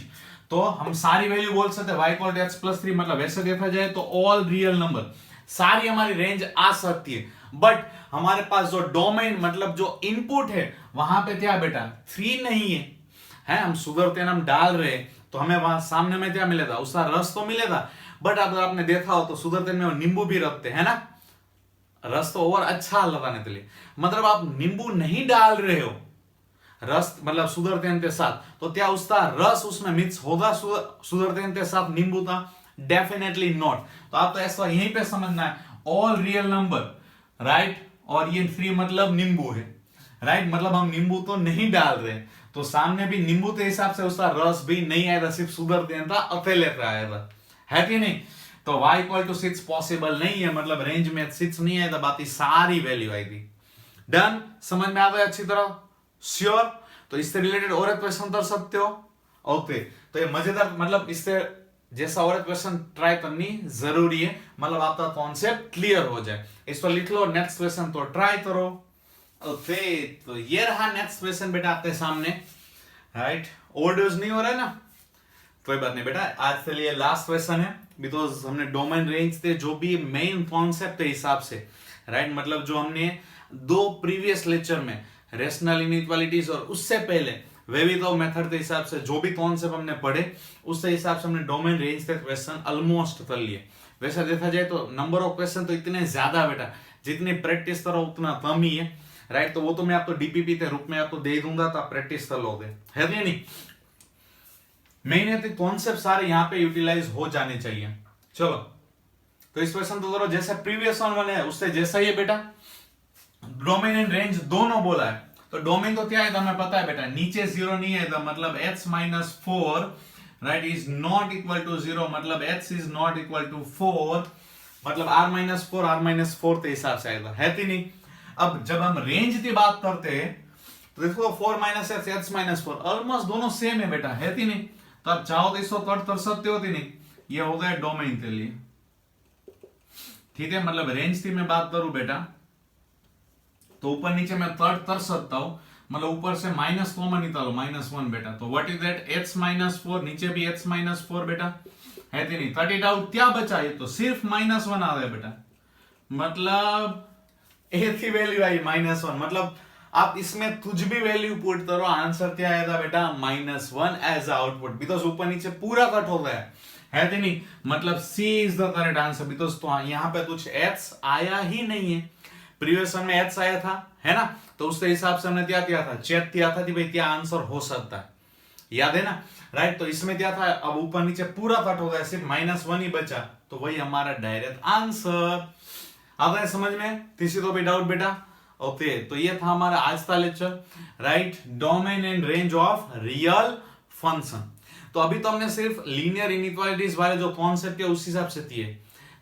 [SPEAKER 1] तो हम सारी वैल्यू बोल सकते हैं y equal to x plus 3, मतलब ऐसे देखा जाए तो ऑल रियल नंबर, सारी हमारी रेंज आ सकती है। बट हमारे पास जो डोमेन मतलब जो इनपुट है वहां पे क्या बेटा? 3 नहीं है, हम सुधरते हम डाल रहे हैं, तो हमें वहां सामने में क्या मिलेगा? उसका रस तो मिलेगा। बट अगर आपने देखा हो तो सुधरते में नींबू भी रखते हैं ना, रस तो और अच्छा लगाने के लिए। मतलब आप नींबू नहीं डाल रहे हो रस मतलब सुधरतेन के साथ, तो क्या उसका रस उसमें मिक्स होगा सुधरतेन के साथ नींबू का? Definitely not. तो आपको ऐसा यहीं पे समझना है, ऑल रियल नंबर, राइट, और ये 3 मतलब नींबू है, राइट। मतलब हम नींबू तो नहीं डाल रहे, तो सामने भी नींबू के हिसाब से उसका रस भी नहीं आएगा, सिर्फ सुधरतेन का अकेले पे आएगा, है कि नहीं। तो y इक्वल टू 6 पॉसिबल नहीं है, मतलब रेंज में 6 नहीं आएगा, बाकी सारी वैल्यू आएगी। डन? समझ में आ गया अच्छी तरह? श्योर? तो इससे रिलेटेड और एक क्वेश्चन कर सकते हो। ओके, तो ये मजेदार, मतलब इससे जैसा और एक क्वेश्चन ट्राई करनी जरूरी है, मतलब आपका कॉन्सेप्ट क्लियर हो जाए। इसको लिख लो, नेक्स्ट क्वेश्चन तो ट्राई करो। ओके, तो ये रहा नेक्स्ट क्वेश्चन बेटा आपके सामने, राइट। ओवरडोज नहीं हो रहा है ना? कोई बात नहीं बेटा, आज के लिए लास्ट क्वेश्चन है, बिकॉज हमने डोमेन रेंज से जो भी मेन कॉन्सेप्ट के हिसाब से, राइट, मतलब जो हमने 2 प्रीवियस लेक्चर में रेशनल इनइक्वालिटीज और उससे पहले वेविथॉफ मेथड के हिसाब से जो भी कॉन्सेप्ट हमने पढ़े, उसके हिसाब से हमने डोमेन रेंज के क्वेश्चन ऑलमोस्ट कर लिए। वैसा देखा जाए तो नंबर ऑफ क्वेश्चन तो इतने ज्यादा बेटा, जितनी प्रैक्टिस करो उतना कम ही है, राइट। तो वो तो मैं आपको डीपीपी के रूप में आपको दे दूंगा, तो आप प्रैक्टिस कर लोगे, है नहीं। मेन है तो कॉन्सेप्ट सारे यहाँ पे यूटिलाइज हो जाने चाहिए। चलो, तो इस क्वेश्चन तो करो जैसे प्रीवियस वन है उससे जैसा ही है बेटा। डोमेन एंड रेंज दोनों बोला है, तो डोमेन तो क्या है हमें पता है बेटा, नीचे 0 नहीं है, मतलब x minus 4, right, is not equal to 0, मतलब x is not equal to 4, मतलब r-4 के हिसाब से आएगा, है कि नहीं। अब जब हम रेंज की बात करते हैं तो देखो 4 माइनस x माइनस 4 ऑलमोस्ट दोनों सेम है बेटा, है कि नहीं। तो आप चाहो तो इसको कट कर सकते हो कि नहीं। ये हो गया डोमेन के लिए, ठीक है। मतलब रेंज की मैं बात करूं बेटा तो ऊपर नीचे मैं कट कर सकता हूं, मतलब ऊपर से माइनस कॉमन निकालो, -1 बेटा, तो what is that, x minus 4, नीचे भी x माइनस 4 बेटा, है कि नहीं। कट इट आउट, क्या बचा, ये तो सिर्फ -1 आ गया बेटा, मतलब एक ही वैल्यू आई -1, मतलब आप इसमें कुछ भी वैल्यू पुट करो, आंसर क्या आएगा बेटा, -1 एज आउटपुट, बिकॉज ऊपर नीचे पूरा कट हो गया है कि नहीं। मतलब C is the correct answer, because तो यहां पे कुछ x आया ही नहीं है, प्रीवियस वन में x आया था, है ना। तो उसके हिसाब से हमने क्या किया था, चेक किया था कि भाई क्या आंसर हो सकता है, याद है ना, राइट। तो इसमें क्या था, अब ऊपर नीचे पूरा कट हो गया, सिर्फ -1 ही बचा, तो वही हमारा डायरेक्ट आंसर। अब है समझ में, किसी को भी डाउट बेटा। ओके, तो ये था हमारा आज का lecture, right, domain and range of real function. तो अभी तो हमने सिर्फ लीनियर इनइक्वालिटीज वाले जो कॉन्सेप्ट है उस हिसाब से किए,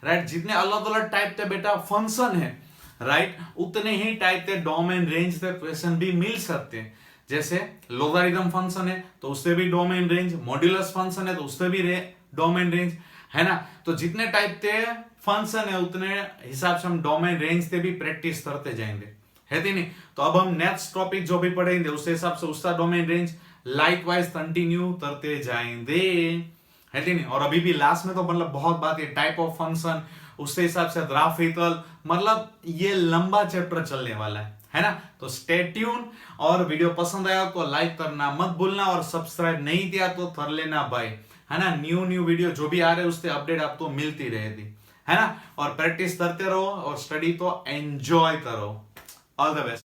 [SPEAKER 1] राइट। जितने अलग अलग टाइप के बेटा फंक्शन है, राइट, उतने ही टाइप के डोमेन रेंज के क्वेश्चन भी मिल सकते हैं। जैसे लोगारिथम फंक्शन है तो उससे भी डोमेन रेंज, मॉड्यूलस फंक्शन है तो उससे भी डोमेन रेंज, है ना। तो जितने टाइप के फंक्शन है उतने हिसाब से हम डोमेन रेंज से भी प्रैक्टिस करते जाएंगे, है कि नहीं। तो अब हम नेक्स्ट टॉपिक जो भी पढ़ेंगे उसके हिसाब से उसका domain range like wise continue करते जाएंगे, है कि नहीं। और अभी भी लास्ट में तो मतलब बहुत बात है, टाइप ऑफ फंक्शन, उसके हिसाब से ग्राफिकल, मतलब ये लंबा चैप्टर चलने वाला है ना। तो स्टे ट्यून, और वीडियो पसंद आया तो लाइक करना मत भूलना, और सब्सक्राइब नहीं किया तो कर लेना भाई, है ना। न्यू वीडियो जो भी आ रहे हैं उससे अपडेट आपको मिलती रहेगी, है ना। और प्रैक्टिस करते रहो और स्टडी तो एंजॉय करो। All the best.